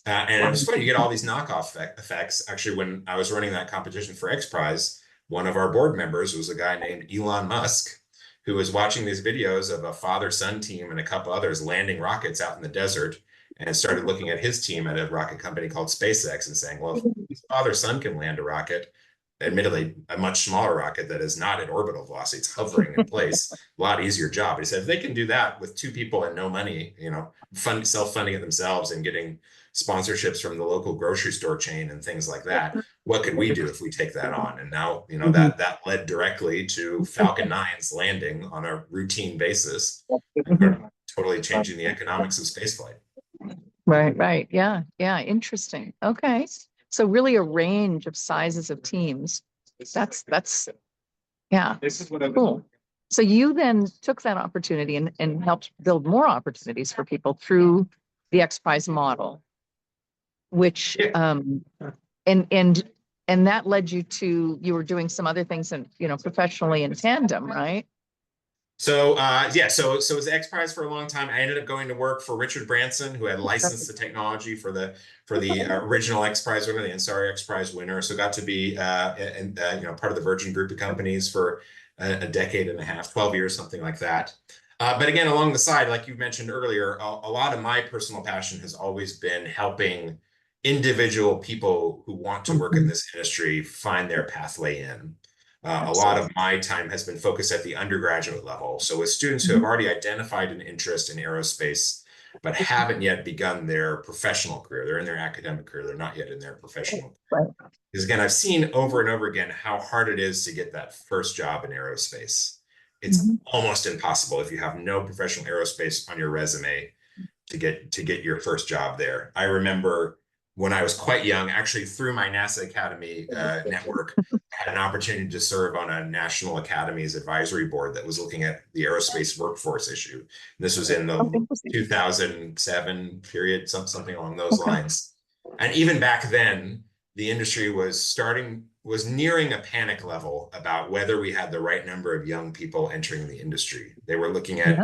And it was funny, you get all these knockoff effects. Actually, when I was running that competition for X Prize, one of our board members was a guy named Elon Musk, who was watching these videos of a father-son team and a couple others landing rockets out in the desert, and started looking at his team at a rocket company called SpaceX and saying, well, if his father-son can land a rocket, admittedly a much smaller rocket that is not at orbital velocity, it's hovering in place, a lot easier job. He said, if they can do that with 2 people and no money, you know, self-funding it themselves and getting sponsorships from the local grocery store chain and things like that, what could we do if we take that on? And now, you know, that led directly to Falcon 9's landing on a routine basis, totally changing the economics of spaceflight. Right. Yeah. Interesting. Okay. So really a range of sizes of teams. That's yeah. Cool. So you then took that opportunity and helped build more opportunities for people through the X Prize model, which and that led you to, you were doing some other things and, you know, professionally in tandem, right? So so it was X Prize for a long time. I ended up going to work for Richard Branson, who had licensed the technology for the original X Prize winner, the Ansari X Prize winner. So got to be you know, part of the Virgin group of companies for a decade and a half, 12 years, something like that. But again, along the side, like you mentioned earlier, a lot of my personal passion has always been helping individual people who want to work in this industry find their pathway in. A lot of my time has been focused at the undergraduate level. So with students who have already identified an interest in aerospace, but haven't yet begun their professional career. They're in their academic career. They're not yet in their professional career. Because again, I've seen over and over again how hard it is to get that first job in aerospace. It's almost impossible if you have no professional aerospace on your resume to get your first job there. I remember when I was quite young, actually through my NASA Academy network, I had an opportunity to serve on a National Academies advisory board that was looking at the aerospace workforce issue. And this was in the 2007 period, something along those lines. And even back then, the industry was nearing a panic level about whether we had the right number of young people entering the industry. They were looking at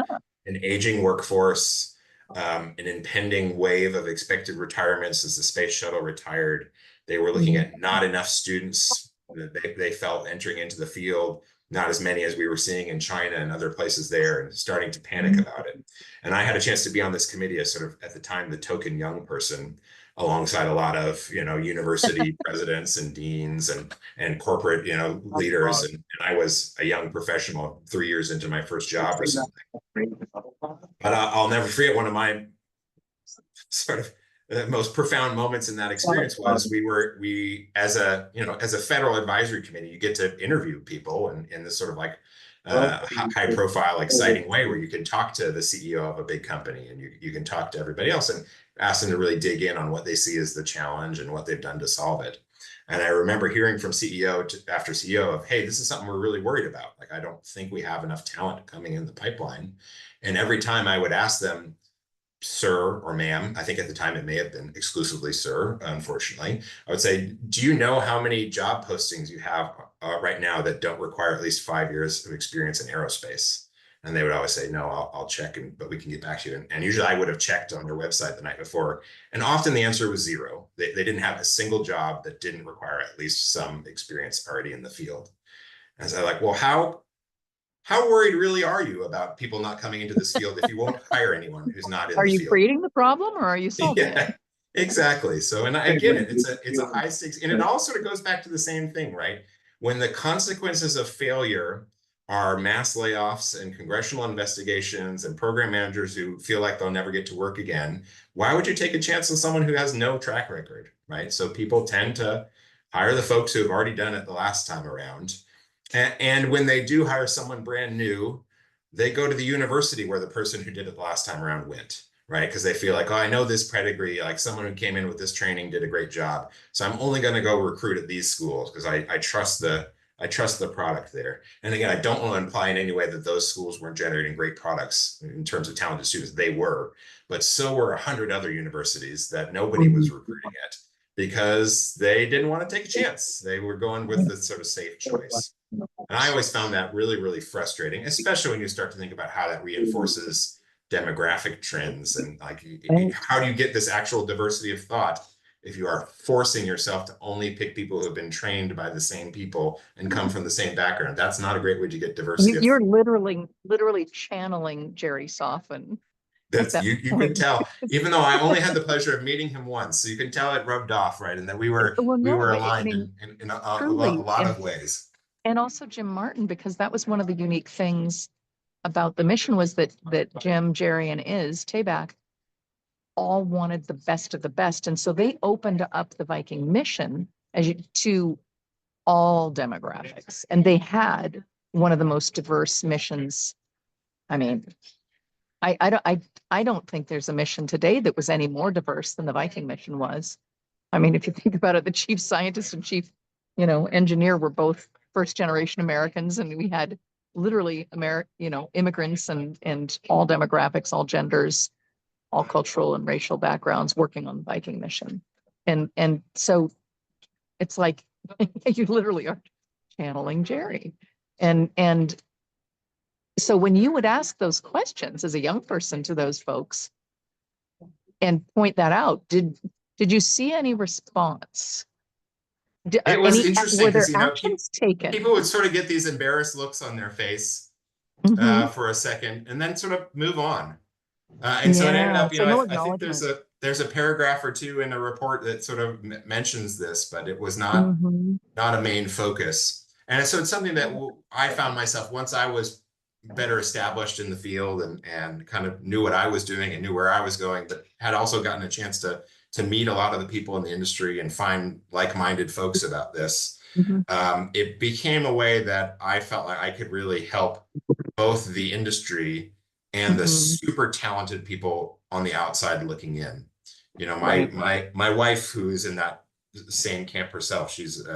an aging workforce, an impending wave of expected retirements as the space shuttle retired. They were looking at not enough students that they felt entering into the field, not as many as we were seeing in China and other places there, and starting to panic about it. And I had a chance to be on this committee as sort of, at the time, the token young person, alongside a lot of, you know, university presidents and deans and corporate, you know, leaders. And I was a young professional 3 years into my first job or something. But I'll never forget, one of my sort of most profound moments in that experience was we as a federal advisory committee, you get to interview people in this sort of like high profile, exciting way where you can talk to the CEO of a big company and you can talk to everybody else and ask them to really dig in on what they see as the challenge and what they've done to solve it. And I remember hearing from CEO after CEO of, hey, this is something we're really worried about. Like, I don't think we have enough talent coming in the pipeline. And every time I would ask them, sir or ma'am, I think at the time it may have been exclusively sir, unfortunately, I would say, do you know how many job postings you have right now that don't require at least 5 years of experience in aerospace? And they would always say, no, I'll check, but we can get back to you. And usually I would have checked on their website the night before. And often the answer was 0. They didn't have a single job that didn't require at least some experience already in the field. And so I'm like, well, how worried really are you about people not coming into this field if you won't hire anyone who's not in Are the you field? creating the problem or are you solving it? Yeah, exactly. So, and I get it. It's a high stakes, and it all sort of goes back to the same thing, right? When the consequences of failure are mass layoffs and congressional investigations and program managers who feel like they'll never get to work again, why would you take a chance on someone who has no track record, right? So people tend to hire the folks who have already done it the last time around. And when they do hire someone brand new, they go to the university where the person who did it the last time around went, right? Because they feel like, oh, I know this pedigree, like someone who came in with this training did a great job. So I'm only going to go recruit at these schools because I trust the product there. And again, I don't want to imply in any way that those schools weren't generating great products in terms of talented students. They were, but so were 100 other universities that nobody was recruiting at because they didn't want to take a chance. They were going with the sort of safe choice. And I always found that really, really frustrating, especially when you start to think about how that reinforces demographic trends and like, how do you get this actual diversity of thought if you are forcing yourself to only pick people who have been trained by the same people and come from the same background? That's not a great way to get diversity. You're literally channeling Jerry Soffin. That's you could tell, even though I only had the pleasure of meeting him once, so you can tell it rubbed off, right? And that we were aligned in a lot of ways. And also Jim Martin, because that was one of the unique things about the mission was that Jim, Jerry, and Tabak all wanted the best of the best. And so they opened up the Viking mission to all demographics. And they had one of the most diverse missions. I mean, I don't think there's a mission today that was any more diverse than the Viking mission was. I mean, if you think about it, the chief scientist and chief, engineer were both first generation Americans, and we had literally immigrants and all demographics, all genders, all cultural and racial backgrounds working on the Viking mission. And so it's like you literally are channeling Jerry. And so when you would ask those questions as a young person to those folks and point that out, did you see any response? It was interesting were there because actions taken? People would sort of get these embarrassed looks on their face for a second and then sort of move on. And so it ended up, I think there's a paragraph or two in a report that sort of mentions this, but it was not a main focus. And so it's something that I found myself, once I was better established in the field and kind of knew what I was doing and knew where I was going, but had also gotten a chance to meet a lot of the people in the industry and find like-minded folks about this. It became a way that I felt like I could really help both the industry and the super talented people on the outside looking in. My wife, who is in that same camp herself, she's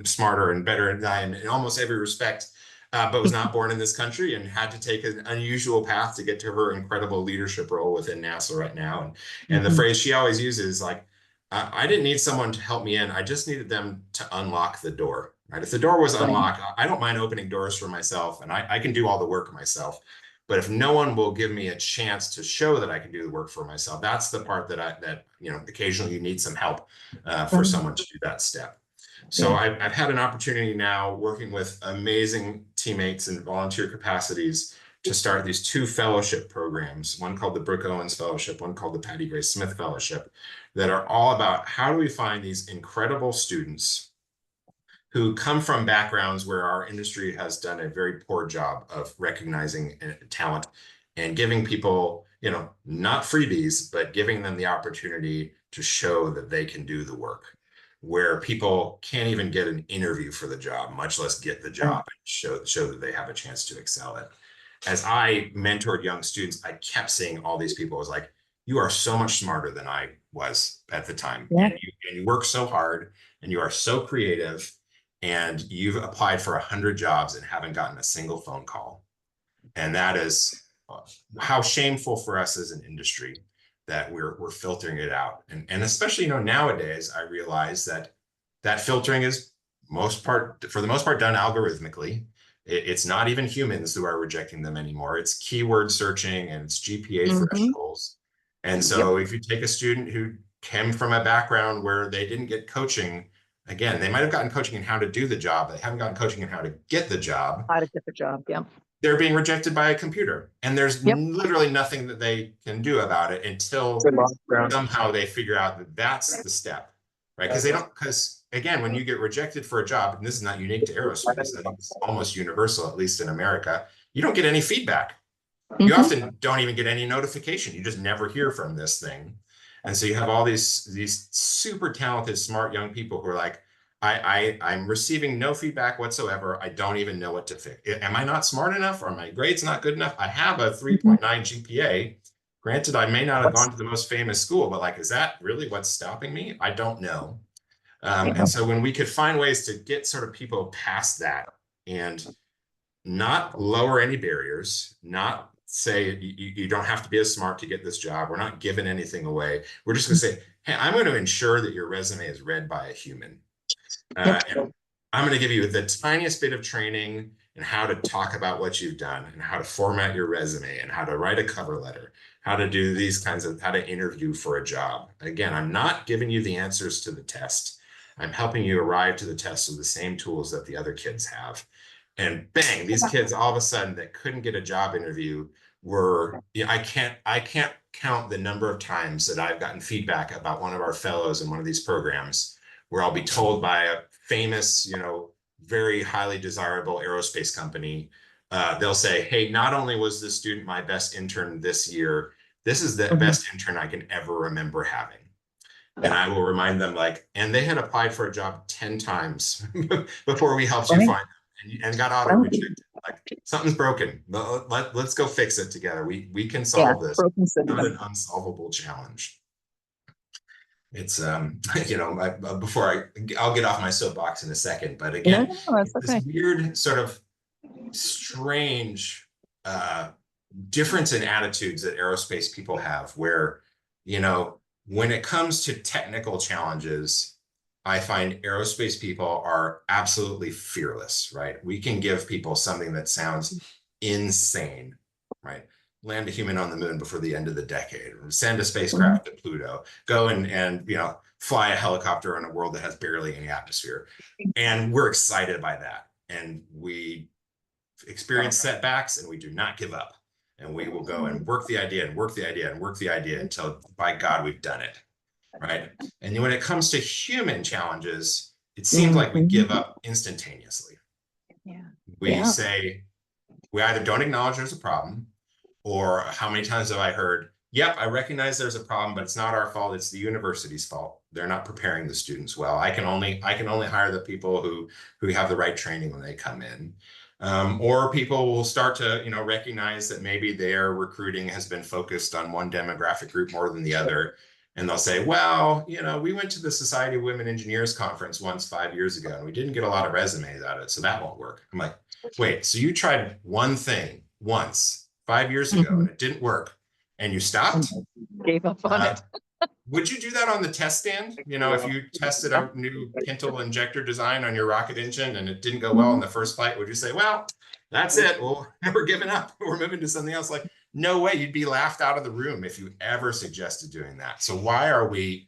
smarter and better than I am in almost every respect, but was not born in this country and had to take an unusual path to get to her incredible leadership role within NASA right now. And the phrase she always uses, like, I didn't need someone to help me in. I just needed them to unlock the door, right? If the door was unlocked, I don't mind opening doors for myself and I can do all the work myself. But if no one will give me a chance to show that I can do the work for myself, that's the part that occasionally you need some help for someone to do that step. So I've had an opportunity now working with amazing teammates in volunteer capacities to start these 2 fellowship programs, one called the Brooke Owens Fellowship, one called the Patty Grace Smith Fellowship, that are all about how do we find these incredible students who come from backgrounds where our industry has done a very poor job of recognizing talent and giving people, not freebies, but giving them the opportunity to show that they can do the work, where people can't even get an interview for the job, much less get the job and show that they have a chance to excel at. As I mentored young students, I kept seeing all these people. I was like, you are so much smarter than I was at the time. And you work so hard and you are so creative and you've applied for 100 jobs and haven't gotten a single phone call. And that is how shameful for us as an industry that we're filtering it out. And especially, nowadays, I realize that filtering is for the most part done algorithmically. It's not even humans who are rejecting them anymore. It's keyword searching and it's GPA thresholds. And so if you take a student who came from a background where they didn't get coaching. Again, they might have gotten coaching in how to do the job. They haven't gotten coaching in how to get the job. How to get the job. Yeah. They're being rejected by a computer, and there's Yep. literally nothing that they can do about it until somehow they figure out that that's the step, right? Because again, when you get rejected for a job, and this is not unique to aerospace, I think it's almost universal, at least in America, you don't get any feedback. You often don't even get any notification. You just never hear from this thing. And so you have all these super talented, smart young people who are like, I'm receiving no feedback whatsoever. I don't even know what to fix. Am I not smart enough? Or my grades not good enough? I have a 3.9 GPA. Granted, I may not have gone to the most famous school, but like, is that really what's stopping me? I don't know. And so when we could find ways to get sort of people past that and not lower any barriers, not say you don't have to be as smart to get this job. We're not giving anything away. We're just going to say, hey, I'm going to ensure that your resume is read by a human. And I'm going to give you the tiniest bit of training in how to talk about what you've done and how to format your resume and how to write a cover letter, how to do these kinds of, how to interview for a job. Again, I'm not giving you the answers to the test. I'm helping you arrive to the test with the same tools that the other kids have. And bang, these kids all of a sudden that couldn't get a job interview were, I can't count the number of times that I've gotten feedback about one of our fellows in one of these programs where I'll be told by a famous, very highly desirable aerospace company, they'll say, hey, not only was this student my best intern this year, this is the best intern I can ever remember having. And I will remind them and they had applied for a job 10 times before we helped you find them and got auto rejected. Something's broken. Let's go fix it together. We can solve this. It's not an unsolvable challenge. It's before I'll get off my soapbox in a second, but again, this weird sort of strange difference in attitudes that aerospace people have where, when it comes to technical challenges, I find aerospace people are absolutely fearless, right? We can give people something that sounds insane, right? Land a human on the moon before the end of the decade, or send a spacecraft to Pluto, go and fly a helicopter in a world that has barely any atmosphere. And we're excited by that. And we experience setbacks and we do not give up. And we will go and work the idea and work the idea and work the idea until, by God, we've done it, right? And when it comes to human challenges, it seems like we give up instantaneously. We say, we either don't acknowledge there's a problem, or how many times have I heard, yep, I recognize there's a problem, but it's not our fault, it's the university's fault. They're not preparing the students well. I can only hire the people who have the right training when they come in. Or people will start to, recognize that maybe their recruiting has been focused on one demographic group more than the other. And they'll say, well, we went to the Society of Women Engineers conference once 5 years ago, and we didn't get a lot of resumes out of it, so that won't work. I'm like, wait, so you tried one thing once 5 years ago and it didn't work and you stopped? Gave up on it. Would you do that on the test stand? If you tested a new Pintle injector design on your rocket engine and it didn't go well in the first flight, would you say, well, that's it, well, we're giving up, we're moving to something else? Like, no way, you'd be laughed out of the room if you ever suggested doing that. So why are we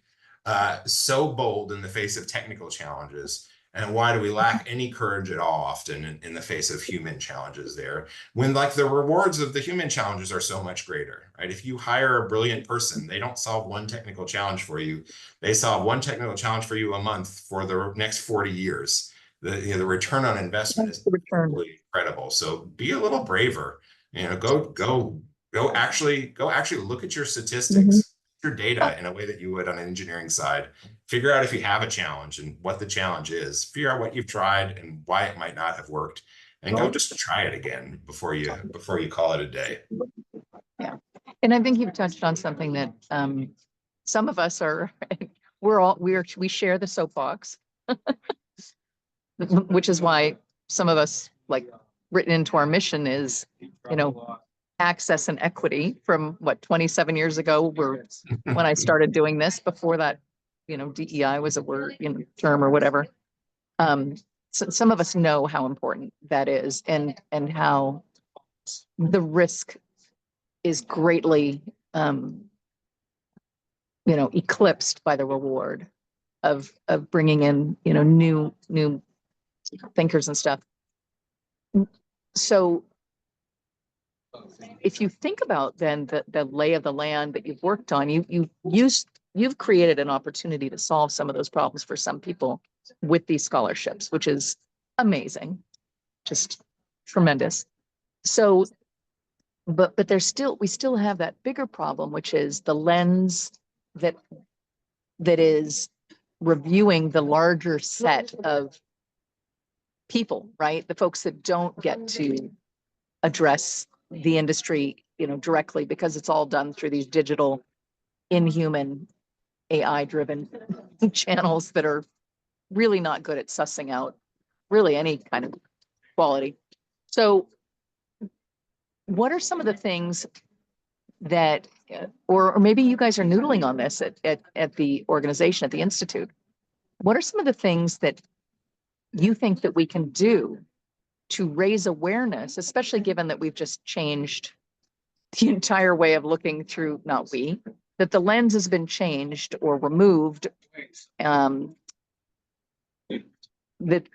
so bold in the face of technical challenges? And why do we lack any courage at all often in the face of human challenges there, when the rewards of the human challenges are so much greater, right? If you hire a brilliant person, they don't solve one technical challenge for you. They solve one technical challenge for you a month for the next 40 years. The return on investment is really incredible. So be a little braver, go actually look at your statistics, your data in a way that you would on an engineering side. Figure out if you have a challenge and what the challenge is. Figure out what you've tried and why it might not have worked, and go just try it again before you call it a day. Yeah, and I think you've touched on something that some of us are. We share the soapbox, which is why some of us written into our mission is access and equity from 27 years ago, when I started doing this. Before that, DEI was a word, term or whatever. So some of us know how important that is, and how the risk is greatly eclipsed by the reward of bringing in, new thinkers and stuff. So if you think about then the lay of the land that you've worked on, you've created an opportunity to solve some of those problems for some people with these scholarships, which is amazing, just tremendous. So, but we still have that bigger problem, which is the lens that is reviewing the larger set of people, right? The folks that don't get to address the industry, directly, because it's all done through these digital, inhuman, AI-driven channels that are really not good at sussing out really any kind of quality. So what are some of the things that, or maybe you guys are noodling on this at the organization, at the Institute, what are some of the things that you think that we can do to raise awareness, especially given that we've just changed the entire way of looking through, not we, that the lens has been changed or removed, that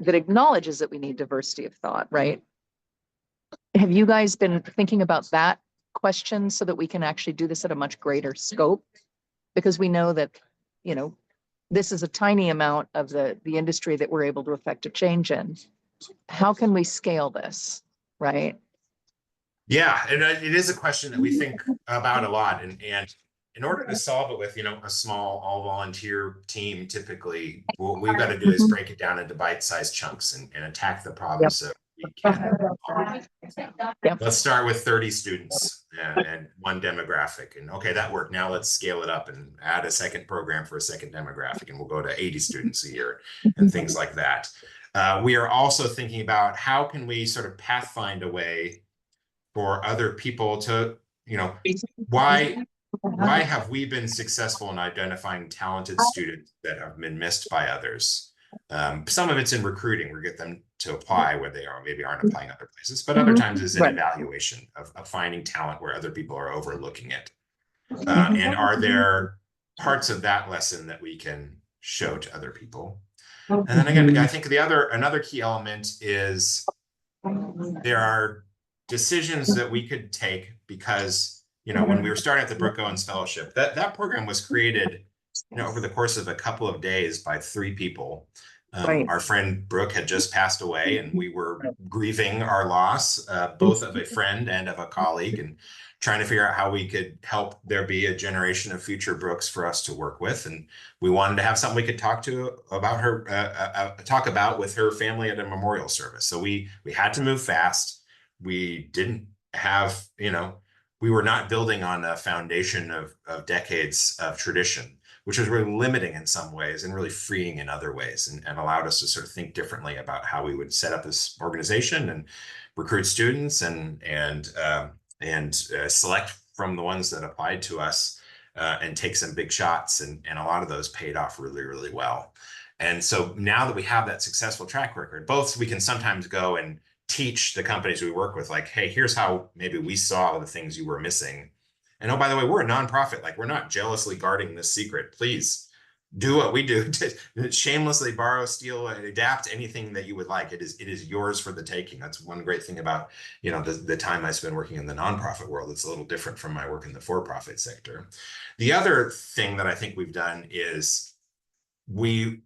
acknowledges that we need diversity of thought, right? Have you guys been thinking about that question so that we can actually do this at a much greater scope? Because we know that, this is a tiny amount of the industry that we're able to affect a change in. How can we scale this, right? Yeah, and it is a question that we think about a lot, and in order to solve it with, a small all-volunteer team, typically, what we've got to do is break it down into bite-sized chunks and attack the problems so we can. Yep. Let's start with 30 students and one demographic, and okay, that worked. Now let's scale it up and add a second program for a second demographic, and we'll go to 80 students a year and things like that. We are also thinking about how can we sort of pathfind a way for other people to, why have we been successful in identifying talented students that have been missed by others? Some of it's in recruiting, we get them to apply where they are, maybe aren't applying other places, but other times is in evaluation of finding talent where other people are overlooking it. And are there parts of that lesson that we can show to other people? And then again, I think another key element is there are decisions that we could take because, when we were starting at the Brooke Owens Fellowship, that program was created, over the course of a couple of days by 3 people. Our friend Brooke had just passed away, and we were grieving our loss, both of a friend and of a colleague, and trying to figure out how we could help there be a generation of future Brooks for us to work with. And we wanted to have something we could talk about with her family at a memorial service. So we had to move fast. We didn't have, we were not building on a foundation of decades of tradition, which was really limiting in some ways and really freeing in other ways, and allowed us to sort of think differently about how we would set up this organization and recruit students and select from the ones that applied to us and take some big shots. And a lot of those paid off really, really well. And so now that we have that successful track record, both we can sometimes go and teach the companies we work with, like, hey, here's how maybe we saw the things you were missing. And oh, by the way, we're a nonprofit. Like, we're not jealously guarding this secret. Please do what we do to shamelessly borrow, steal, and adapt anything that you would like. It is yours for the taking. That's one great thing about, the time I spend working in the nonprofit world. It's a little different from my work in the for-profit sector. The other thing that I think we've done is we've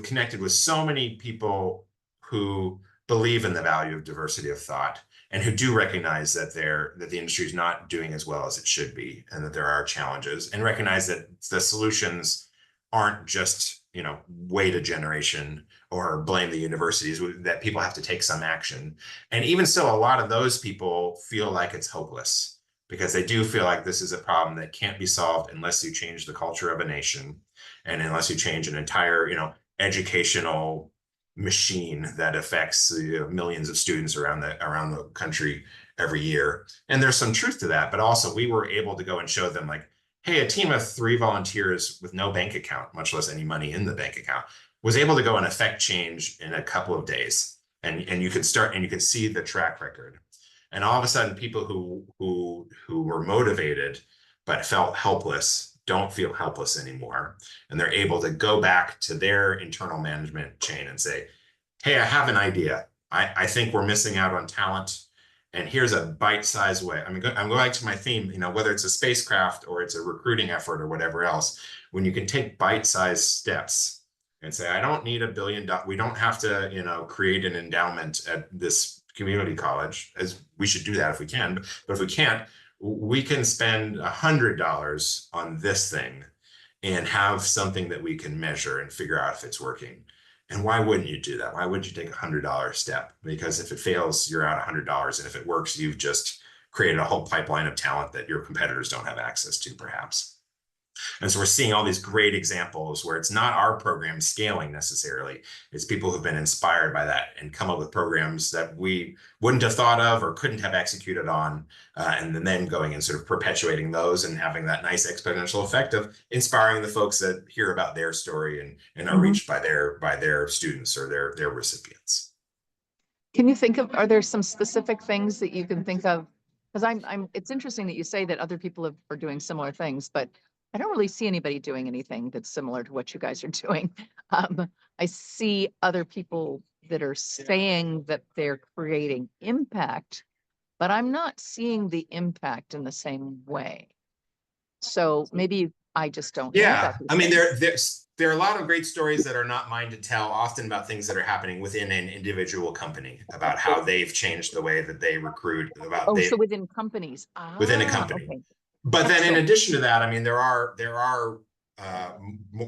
connected with so many people who believe in the value of diversity of thought, and who do recognize that the industry is not doing as well as it should be, and that there are challenges, and recognize that the solutions aren't just, wait a generation or blame the universities, that people have to take some action. And even still, a lot of those people feel like it's hopeless, because they do feel like this is a problem that can't be solved unless you change the culture of a nation, and unless you change an entire, educational machine that affects millions of students around the country every year. And there's some truth to that, but also we were able to go and show them, like, hey, a team of 3 volunteers with no bank account, much less any money in the bank account, was able to go and affect change in a couple of days. And you could start, and you could see the track record. And all of a sudden, people who were motivated but felt helpless don't feel helpless anymore. And they're able to go back to their internal management chain and say, hey, I have an idea. I think we're missing out on talent. And here's a bite-sized way. I'm going back to my theme, you know, whether it's a spacecraft or it's a recruiting effort or whatever else, when you can take bite-sized steps and say, I don't need $1 billion. We don't have to, you know, create an endowment at this community college, as we should do that if we can. But if we can't, we can spend $100 on this thing and have something that we can measure and figure out if it's working. And why wouldn't you do that? Why would you take a $100 step? Because if it fails, you're out $100. And if it works, you've just created a whole pipeline of talent that your competitors don't have access to, perhaps. And so we're seeing all these great examples where it's not our program scaling necessarily. It's people who've been inspired by that and come up with programs that we wouldn't have thought of or couldn't have executed on, and then going and sort of perpetuating those and having that nice exponential effect of inspiring the folks that hear about their story and are reached by their students or their recipients. Can you think of, are there some specific things that you can think of? Because it's interesting that you say that other people are doing similar things, but I don't really see anybody doing anything that's similar to what you guys are doing. I see other people that are saying that they're creating impact, but I'm not seeing the impact in the same way. So maybe I just don't know that. I mean, there are a lot of great stories that are not mine to tell, often about things that are happening within an individual company, about how they've changed the way that they recruit. So within companies. Within a company. Okay. But then in addition to that, I mean, there are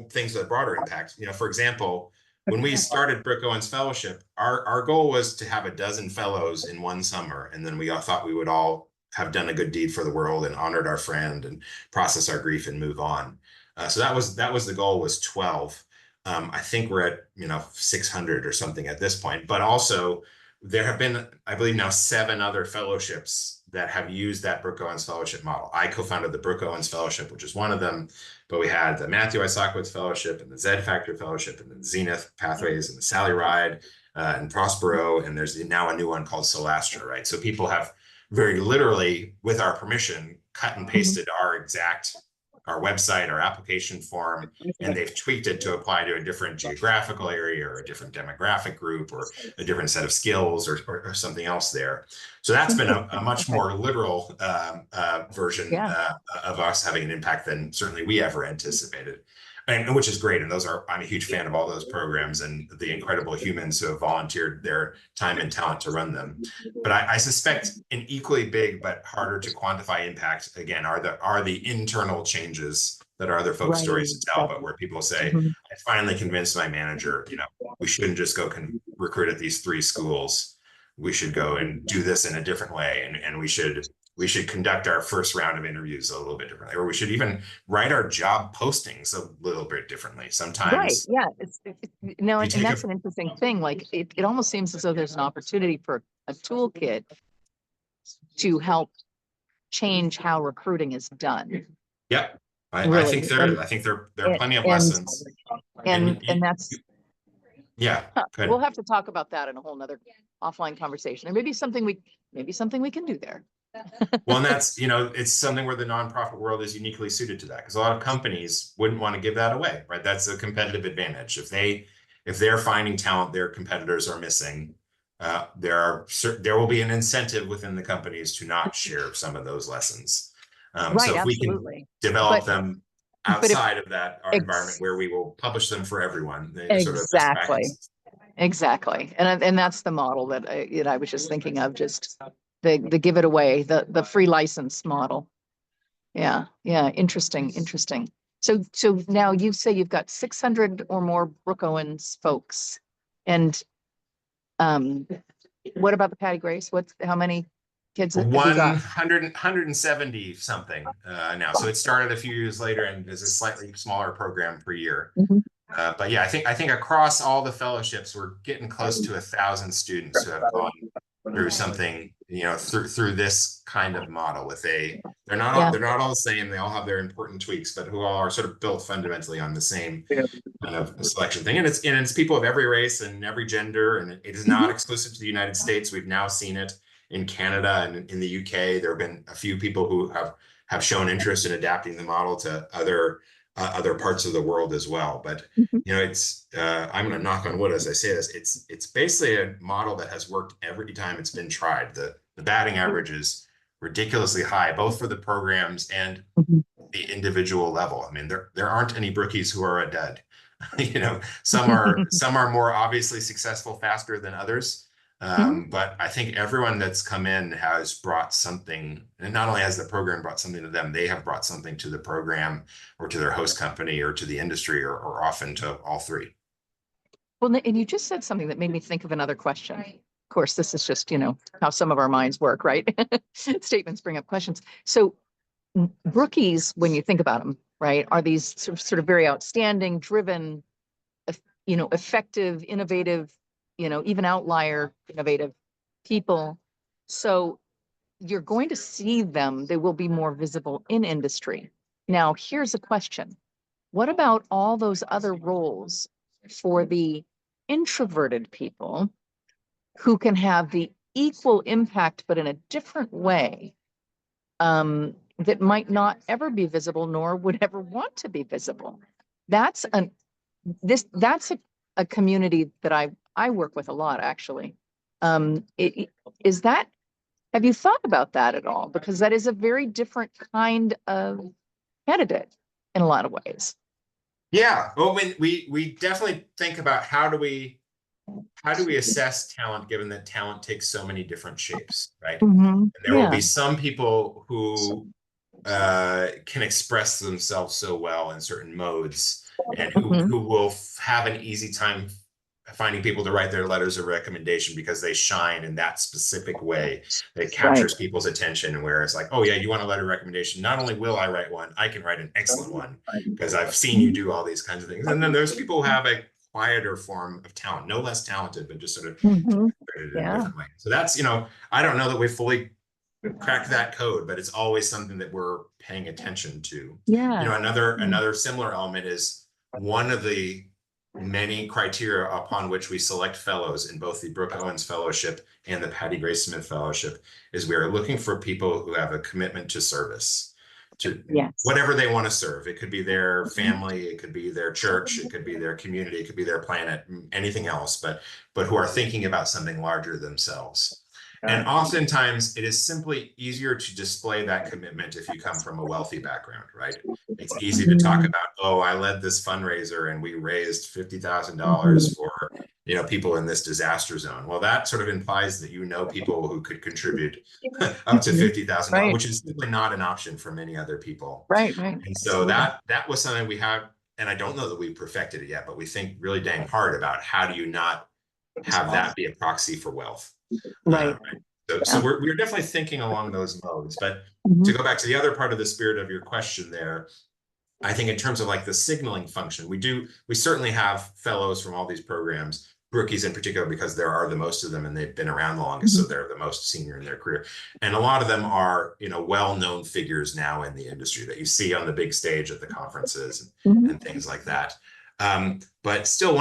things with broader impact. You know, for example, when we started Brooke Owens Fellowship, our goal was to have 12 fellows in one summer. And then we all thought we would all have done a good deed for the world and honored our friend and process our grief and move on. So that was the goal, was 12. I think we're at, you know, 600 or something at this point. But also there have been, I believe now, 7 other fellowships that have used that Brooke Owens Fellowship model. I co-founded the Brooke Owens Fellowship, which is one of them, but we had the Matthew Isakowitz Fellowship and the Z Factor Fellowship and the Zenith Pathways and the Sally Ride and Prospero, and there's now a new one called Solastra, right? So people have very literally, with our permission, cut and pasted our website, our application form, and they've tweaked it to apply to a different geographical area or a different demographic group or a different set of skills or something else there. So that's been a much more literal version of us having an impact than certainly we ever anticipated. And which is great. And I'm a huge fan of all those programs and the incredible humans who have volunteered their time and talent to run them. But I suspect an equally big but harder to quantify impact, again, are the internal changes that are other folks' stories to tell, but where people say, I finally convinced my manager, you know, we shouldn't just go recruit at these 3 schools. We should go and do this in a different way. And we should conduct our first round of interviews a little bit differently, or we should even write our job postings a little bit differently. Sometimes. Right. Yeah. And that's an interesting thing. Like it almost seems as though there's an opportunity for a toolkit to help change how recruiting is done. Yep. Really. I think there are plenty of lessons. And that's. Yeah. We'll have to talk about that in a whole nother offline conversation, and maybe something we can do there. Well, and that's, you know, it's something where the nonprofit world is uniquely suited to that, because a lot of companies wouldn't want to give that away, right? That's a competitive advantage. If they're finding talent their competitors are missing, there will be an incentive within the companies to not share some of those lessons. So if we can develop them outside of that environment where we will publish them for everyone, exactly. And that's the model that I was just thinking of, just the give it away, the free license model. Yeah. Interesting. So now you say you've got 600 or more Brooke Owens folks, and what about the Patty Grace? How many kids? 170 something now. So it started a few years later and is a slightly smaller program per year. But yeah, I think across all the fellowships, we're getting close to 1,000 students who have gone through something, you know, through this kind of model. They're not all the same. They all have their important tweaks, but who all are sort of built fundamentally on the same kind of selection thing. And it's people of every race and every gender, and it is not exclusive to the United States. We've now seen it in Canada and in the UK. There have been a few people who have have shown interest in adapting the model to other parts of the world as well. But Mhm. you know, it's I'm going to knock on wood as I say this. It's basically a model that has worked every time it's been tried. The batting average is ridiculously high, both for the programs and Mhm. the individual level. I mean, there aren't any brookies who are a dud. You know, some are more obviously successful faster than others. But I think everyone that's come in has brought something, and not only has the program brought something to them, they have brought something to the program or to their host company or to the industry or often to all three. Well, and you just said something that made me think of another question. Of course, this is just, how some of our minds work, right? Statements bring up questions. So brookies, when you think about them, right, are these sort of very outstanding, driven, effective, innovative, even outlier innovative people. So you're going to see them, they will be more visible in industry. Now, here's a question. What about all those other roles for the introverted people who can have the equal impact, but in a different way, that might not ever be visible, nor would ever want to be visible? That's a community that I work with a lot, actually. Is that, have you thought about that at all? Because that is a very different kind of candidate in a lot of ways. Yeah, well, when we definitely think about how do we assess talent, given that talent takes so many different shapes, right? And there will be some people who can express themselves so well in certain modes, and who will have an easy time finding people to write their letters of recommendation because they shine in that specific way that captures people's attention. Where it's like, oh yeah, you want a letter of recommendation? Not only will I write one, I can write an excellent one because I've seen you do all these kinds of things. And then there's people who have a quieter form of talent, no less talented, but just sort of in a different way. So that's, I don't know that we fully cracked that code, but it's always something that we're paying attention to. Another similar element is one of the many criteria upon which we select fellows in both the Brooke Owens Fellowship and the Patty Grace Smith Fellowship is we are looking for people who have a commitment to service, to whatever they want to serve. It could be their family, it could be their church, it could be their community, it could be their planet, anything else, but who are thinking about something larger themselves. And oftentimes it is simply easier to display that commitment if you come from a wealthy background, right? It's easy to talk about, oh, I led this fundraiser and we raised $50,000 for, people in this disaster zone. Well, that sort of implies that people who could contribute up to $50,000, which is simply not an option for many other people. Right. And so that was something we have, and I don't know that we've perfected it yet, but we think really dang hard about how do you not have that be a proxy for wealth. So we're definitely thinking along those modes. But to go back to the other part of the spirit of your question there, I think in terms of like the signaling function, we certainly have fellows from all these programs, rookies in particular, because there are the most of them and they've been around the longest, so they're the most senior in their career. And a lot of them are, well-known figures now in the industry that you see on the big stage at the conferences and things like that. But still,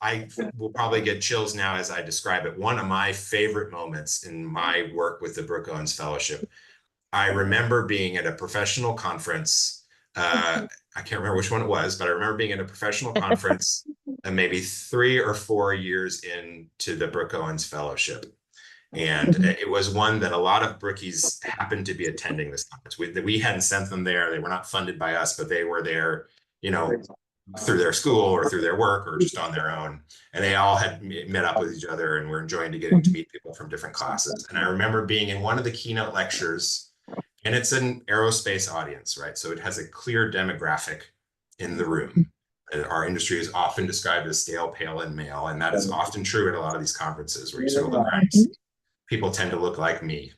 I will probably get chills now as I describe it. One of my favorite moments in my work with the Brooke Owens Fellowship, I remember being at a professional conference. I can't remember which one it was, but I remember being at a professional conference maybe 3 or 4 years into the Brooke Owens Fellowship. And it was one that a lot of brookies happened to be attending this conference. We hadn't sent them there. They were not funded by us, but they were there, through their school or through their work or just on their own. And they all had met up with each other and were enjoying getting to meet people from different classes. And I remember being in one of the keynote lectures, and it's an aerospace audience, right? So it has a clear demographic in the room. Our industry is often described as stale, pale, and male. And that is often true at a lot of these conferences where you sort of look around, people tend to look like me.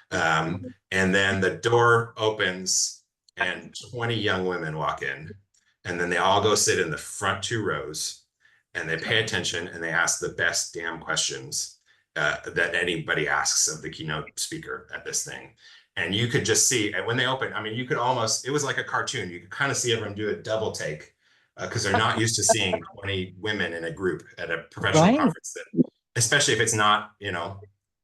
And then the door opens and 20 young women walk in. And then they all go sit in the front 2 rows and they pay attention and they ask the best damn questions that anybody asks of the keynote speaker at this thing. And you could just see, and when they open, I mean, you could almost, it was like a cartoon. You could kind of see everyone do a double take because they're not used to seeing 20 women in a group at a professional conference, especially if it's not,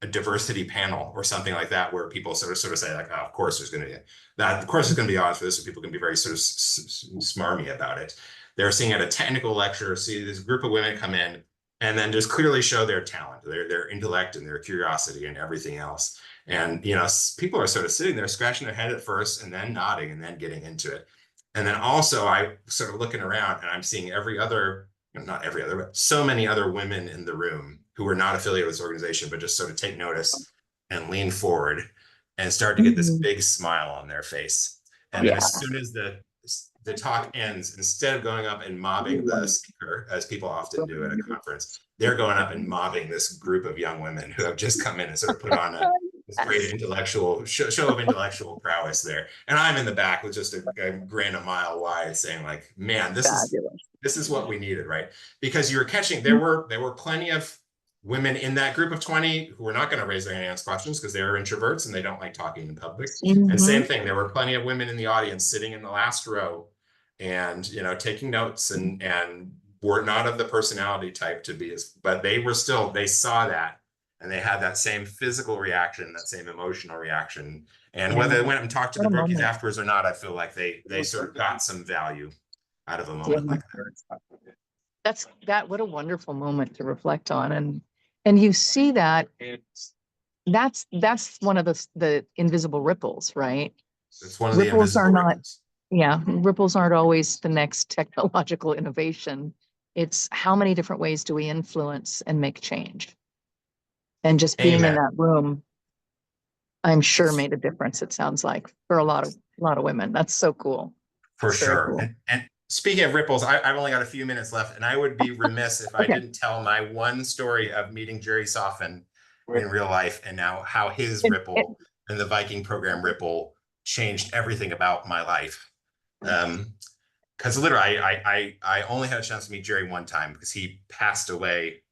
a diversity panel or something like that, where people sort of say like, oh, of course there's going to be that. Of course there's going to be odds for this, so people can be very sort of smarmy about it. They're seeing at a technical lecture, see this group of women come in and then just clearly show their talent, their intellect and their curiosity and everything else. And, you know, people are sort of sitting there scratching their head at first and then nodding and then getting into it. And then also I sort of looking around and I'm seeing every other, not every other, but so many other women in the room who are not affiliated with this organization, but just sort of take notice and lean forward and start to get this big smile on their face. And then as soon as the talk ends, instead of going up and mobbing the speaker, as people often do at a conference, they're going up and mobbing this group of young women who have just come in and sort of put on this great intellectual show of intellectual prowess there. And I'm in the back with just a grin a mile wide saying like, man, this is what we needed, right? Because you were catching, there were plenty of women in that group of 20 who were not going to raise their hand and ask questions because they are introverts and they don't like talking in public. And same thing, there were plenty of women in the audience sitting in the last row and, you know, taking notes and were not of the personality type to be as, but they were still, they saw that and they had that same physical reaction, that same emotional reaction. And whether they went and talked to the rookies afterwards or not, I feel like they sort of got some value out of a moment like that. What a wonderful moment to reflect on. And you see that's one of the invisible ripples, right? It's one of the invisible ripples. Ripples aren't always the next technological innovation. It's how many different ways do we influence and make change? And just being in that room, I'm sure made a difference, it sounds like, for a lot of women. That's so cool. For sure. Cool. And speaking of ripples, I've only got a few minutes left, and I would be remiss if I didn't tell my one story of meeting Jerry Soffen in real life, and now how his ripple and the Viking program ripple changed everything about my life. Because literally, I only had a chance to meet Jerry one time because he passed away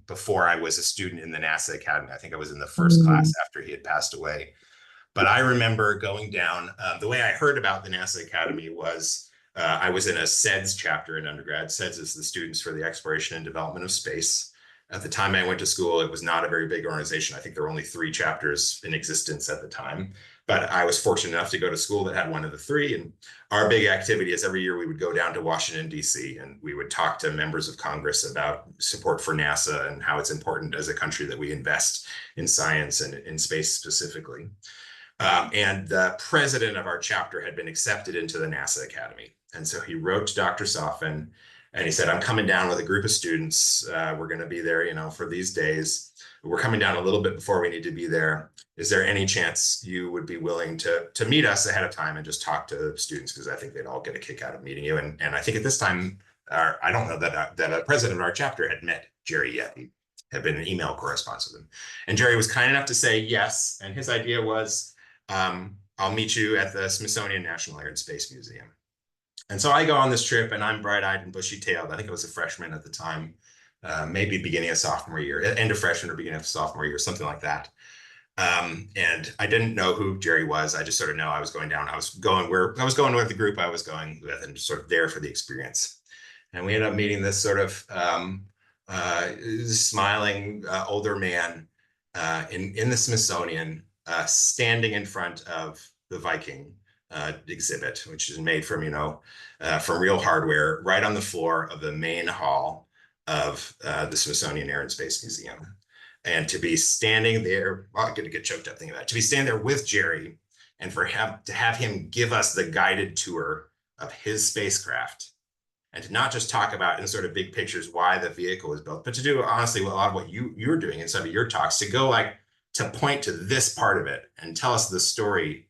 before I was a student in the NASA Academy. I think I was in the first class after he had passed away. But I remember going down, the way I heard about the NASA Academy was I was in a SEDS chapter in undergrad. SEDS is the Students for the Exploration and Development of Space. At the time I went to school, it was not a very big organization. I think there were only 3 chapters in existence at the time. But I was fortunate enough to go to school that had one of the 3. And our big activity is every year we would go down to Washington, D.C., and we would talk to members of Congress about support for NASA and how it's important as a country that we invest in science and in space specifically. And the president of our chapter had been accepted into the NASA Academy. And so he wrote to Dr. Soffen and he said, I'm coming down with a group of students. We're going to be there, you know, for these days. We're coming down a little bit before we need to be there. Is there any chance you would be willing to meet us ahead of time and just talk to students? Because I think they'd all get a kick out of meeting you. And I think at this time, I don't know that a president of our chapter had met Jerry yet. He had been in email correspondence with him. And Jerry was kind enough to say yes. And his idea was, I'll meet you at the Smithsonian National Air and Space Museum. And so I go on this trip and I'm bright-eyed and bushy-tailed. I think I was a freshman at the time, maybe beginning of sophomore year, end of freshman or beginning of sophomore year, something like that. And I didn't know who Jerry was. I just sort of know I was going down. I was going with the group I was going with and sort of there for the experience. And we ended up meeting this sort of smiling older man in the Smithsonian, standing in front of the Viking exhibit, which is made from, from real hardware, right on the floor of the main hall of the Smithsonian Air and Space Museum. And to be standing there, well, I'm going to get choked up thinking about it, to be standing there with Jerry and to have him give us the guided tour of his spacecraft and to not just talk about in sort of big pictures why the vehicle was built, but to do honestly a lot of what you're doing in some of your talks, to go to point to this part of it and tell us the story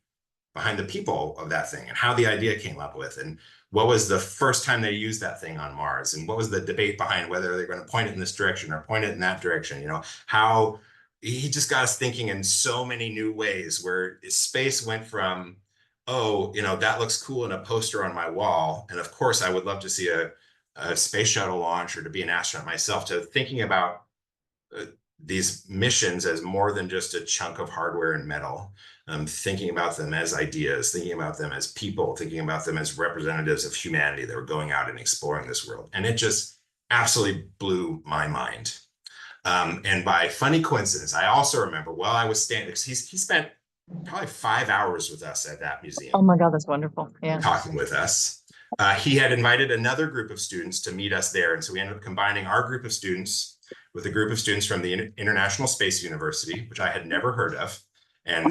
behind the people of that thing and how the idea came up with and what was the first time they used that thing on Mars and what was the debate behind whether they're going to point it in this direction or point it in that direction, how he just got us thinking in so many new ways where space went from, that looks cool in a poster on my wall. And of course, I would love to see a space shuttle launch or to be an astronaut myself, to thinking about these missions as more than just a chunk of hardware and metal, thinking about them as ideas, thinking about them as people, thinking about them as representatives of humanity that were going out and exploring this world. And it just absolutely blew my mind. And by funny coincidence, I also remember while I was standing, he spent probably 5 hours with us at that museum. Oh my God, that's wonderful. Yeah. Talking with us. He had invited another group of students to meet us there. And so we ended up combining our group of students with a group of students from the International Space University, which I had never heard of and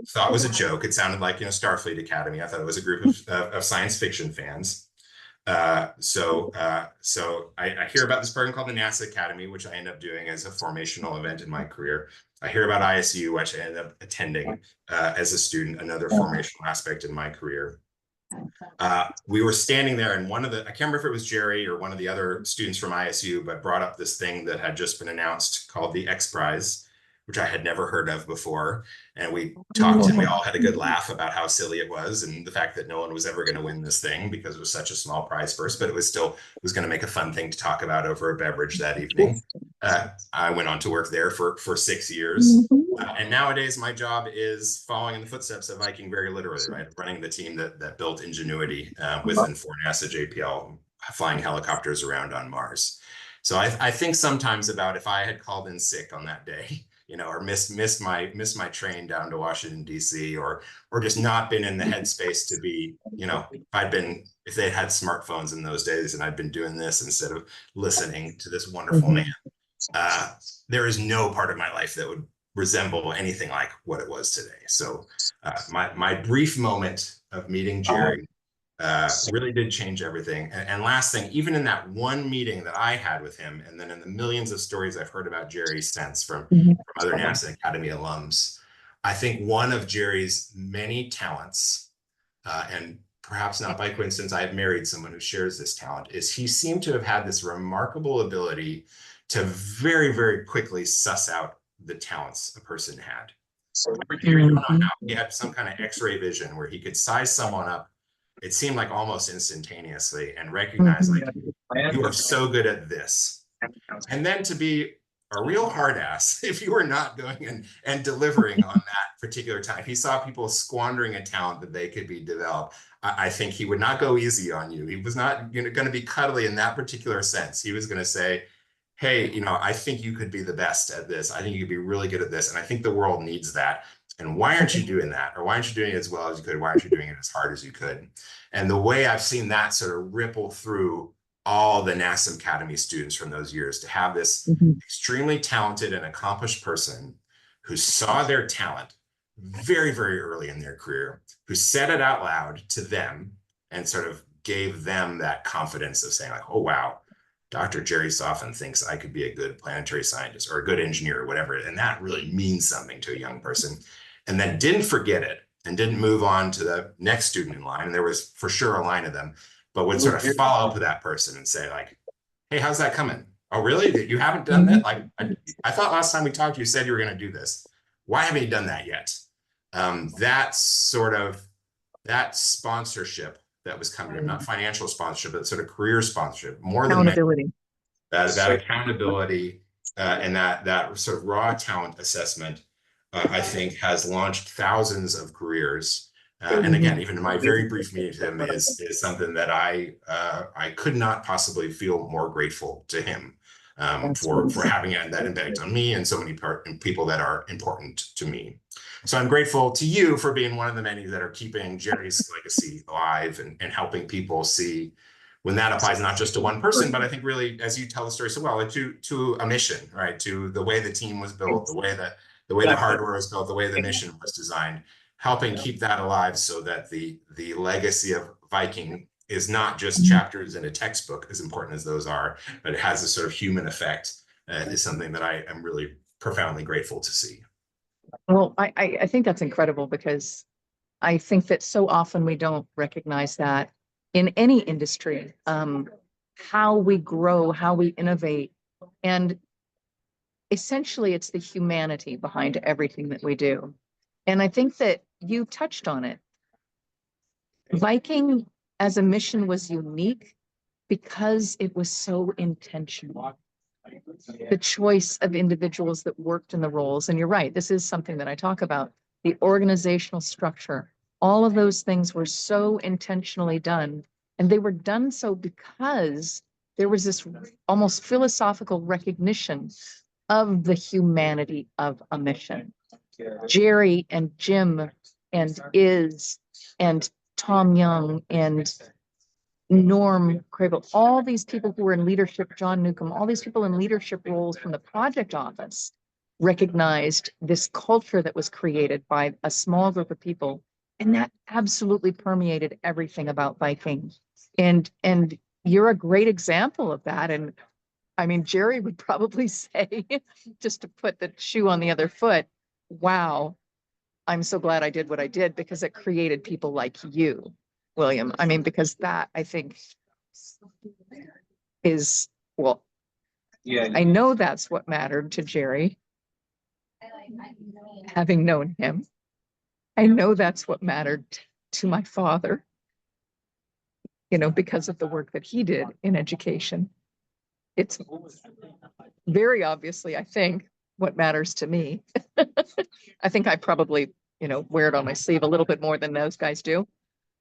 thought was a joke. It sounded like, Starfleet Academy. I thought it was a group of science fiction fans. So I hear about this program called the NASA Academy, which I end up doing as a formational event in my career. I hear about ISU, which I ended up attending as a student, another formational aspect in my career. We were standing there, and I can't remember if it was Jerry or one of the other students from ISU, but brought up this thing that had just been announced called the X Prize, which I had never heard of before. And we talked and we all had a good laugh about how silly it was and the fact that no one was ever going to win this thing because it was such a small prize first, but it was going to make a fun thing to talk about over a beverage that evening. I went on to work there for 6 years. And nowadays my job is following in the footsteps of Viking, very literally, right? Running the team that built Ingenuity with and for NASA JPL, flying helicopters around on Mars. So I think sometimes about if I had called in sick on that day, or missed my train down to Washington, D.C., or just not been in the headspace to be, if they had smartphones in those days and I'd been doing this instead of listening to this wonderful man, there is no part of my life that would resemble anything like what it was today. So my brief moment of meeting Jerry really did change everything. And last thing, even in that one meeting that I had with him, and then in the millions of stories I've heard about Jerry since from other NASA Academy alums, I think one of Jerry's many talents, and perhaps not by coincidence, I have married someone who shares this talent, is he seemed to have had this remarkable ability to very, very quickly suss out the talents a person had. He had some kind of X-ray vision where he could size someone up, it seemed like almost instantaneously, and recognize like, you are so good at this. And then to be a real hard ass if you were not going and delivering on that particular time. He saw people squandering a talent that they could be developed. I think he would not go easy on you. He was not going to be cuddly in that particular sense. He was going to say, hey, I think you could be the best at this. I think you could be really good at this. And I think the world needs that. And why aren't you doing that? Or why aren't you doing it as well as you could? Why aren't you doing it as hard as you could? And the way I've seen that sort of ripple through all the NASA Academy students from those years, to have this extremely talented and accomplished person who saw their talent very, very early in their career, who said it out loud to them and sort of gave them that confidence of saying like, oh, wow, Dr. Jerry Soffen thinks I could be a good planetary scientist or a good engineer or whatever. And that really means something to a young person. And then didn't forget it and didn't move on to the next student in line. And there was for sure a line of them, but would sort of follow up with that person and say like, hey, how's that coming? Oh, really? You haven't done that? Like, I thought last time we talked, you said you were going to do this. Why haven't you done that yet? That sponsorship that was coming in, not financial sponsorship, but sort of career sponsorship, more than Accountability. that accountability and that sort of raw talent assessment, I think has launched thousands of careers. And again, even in my very brief meeting with him is something that I could not possibly feel more grateful to him for having that impact on me and so many people that are important to me. So I'm grateful to you for being one of the many that are keeping Jerry's legacy alive and helping people see when that applies not just to one person, but I think really, as you tell the story so well, like to a mission, right? To the way the team was built, the way the hardware was built, the way the mission was designed, helping keep that alive so that the legacy of Viking is not just chapters in a textbook, as important as those are, but it has a sort of human effect, is something that I am really profoundly grateful to see. Well, I think that's incredible, because I think that so often we don't recognize that in any industry, how we grow, how we innovate. And essentially, it's the humanity behind everything that we do. And I think that you touched on it. Viking as a mission was unique because it was so intentional. The choice of individuals that worked in the roles. And you're right, this is something that I talk about. The organizational structure, all of those things were so intentionally done. And they were done so because there was this almost philosophical recognition of the humanity of a mission. Jerry and Jim and and Tom Young and Norm Crable, all these people who were in leadership, John Newcomb, all these people in leadership roles from the project office recognized this culture that was created by a small group of people. And that absolutely permeated everything about Viking. And you're a great example of that. And I mean, Jerry would probably say, just to put the shoe on the other foot, wow, I'm so glad I did what I did because it created people like you, William. I mean, because that I think is, well, yeah, I know that's what mattered to Jerry. Having known him, I know that's what mattered to my father, you know, because of the work that he did in education. It's very obviously, I think, what matters to me. I think I probably, you know, wear it on my sleeve a little bit more than those guys do,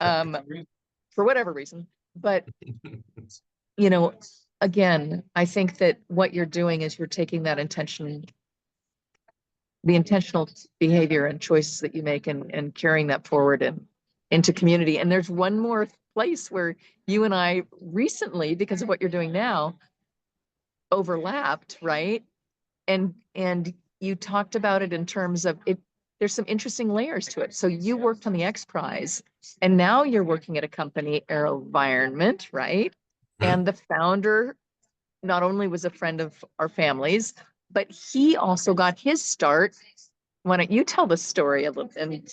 for whatever reason. But, you know, again, I think that what you're doing is you're taking that intention, the intentional behavior and choices that you make and carrying that forward and into community. And there's one more place where you and I recently, because of what you're doing now, overlapped, right? And you talked about it in terms of it. There's some interesting layers to it. So you worked on the X Prize, and now you're working at a company, AeroVironment, right? Mm-hmm. And the founder not only was a friend of our families, but he also got his start. Why don't you tell the story a little? And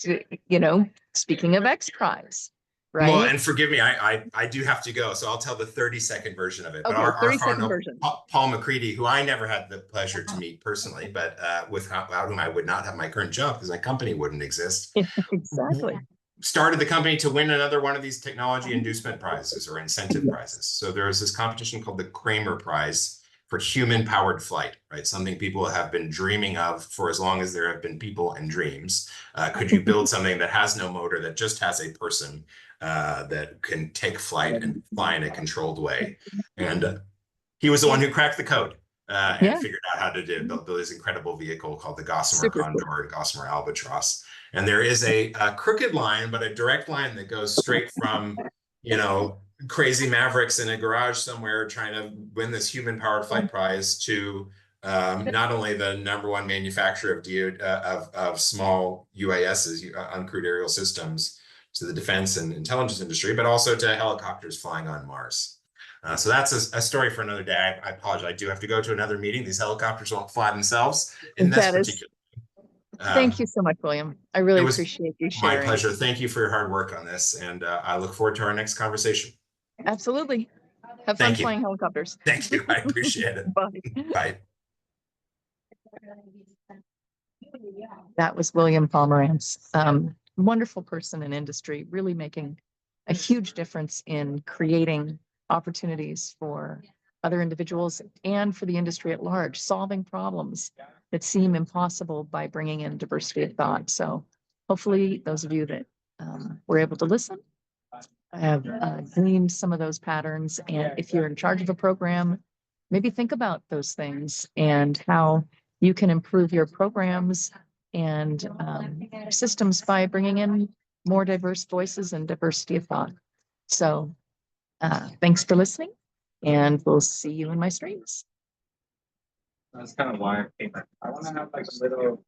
you know, speaking of X Prize, right? Well, and forgive me, I do have to go, so I'll tell the 30-second version of it. Okay, but our 30-second version. Paul MacCready, who I never had the pleasure to meet personally, but without whom I would not have my current job because my company wouldn't exist. Exactly. Started the company to win another one of these technology inducement prizes or incentive prizes. So there was this competition called the Kramer Prize for human-powered flight, right? Something people have been dreaming of for as long as there have been people and dreams. Could you build something that has no motor, that just has a person that can take flight and fly in a controlled way? And he was the one who cracked the code and figured out how to build this incredible vehicle called the Gossamer Condor and Gossamer Albatross. And there is a crooked line, but a direct line that goes straight from, you know, crazy mavericks in a garage somewhere trying to win this human-powered flight prize to not only the #1 manufacturer of small UASs, uncrewed aerial systems, to the defense and intelligence industry, but also to helicopters flying on Mars. So that's a story for another day. I apologize. I do have to go to another meeting. These helicopters won't fly themselves in this particular. Thank you so much, William. I really appreciate you sharing. My pleasure. Thank you for your hard work on this. And I look forward to our next conversation. Absolutely. Have fun flying helicopters. Thank you. I appreciate it. Bye. Bye. That was William Pomerantz. Wonderful person in industry, really making a huge difference in creating opportunities for other individuals and for the industry at large, solving problems that seem impossible by bringing in diversity of thought. So hopefully those of you that were able to listen have gleaned some of those patterns. And if you're in charge of a program, maybe think about those things and how you can improve your programs and systems by bringing in more diverse voices and diversity of thought. So thanks for listening, and we'll see you in my streams. That's kind of why I came. I want to have like a little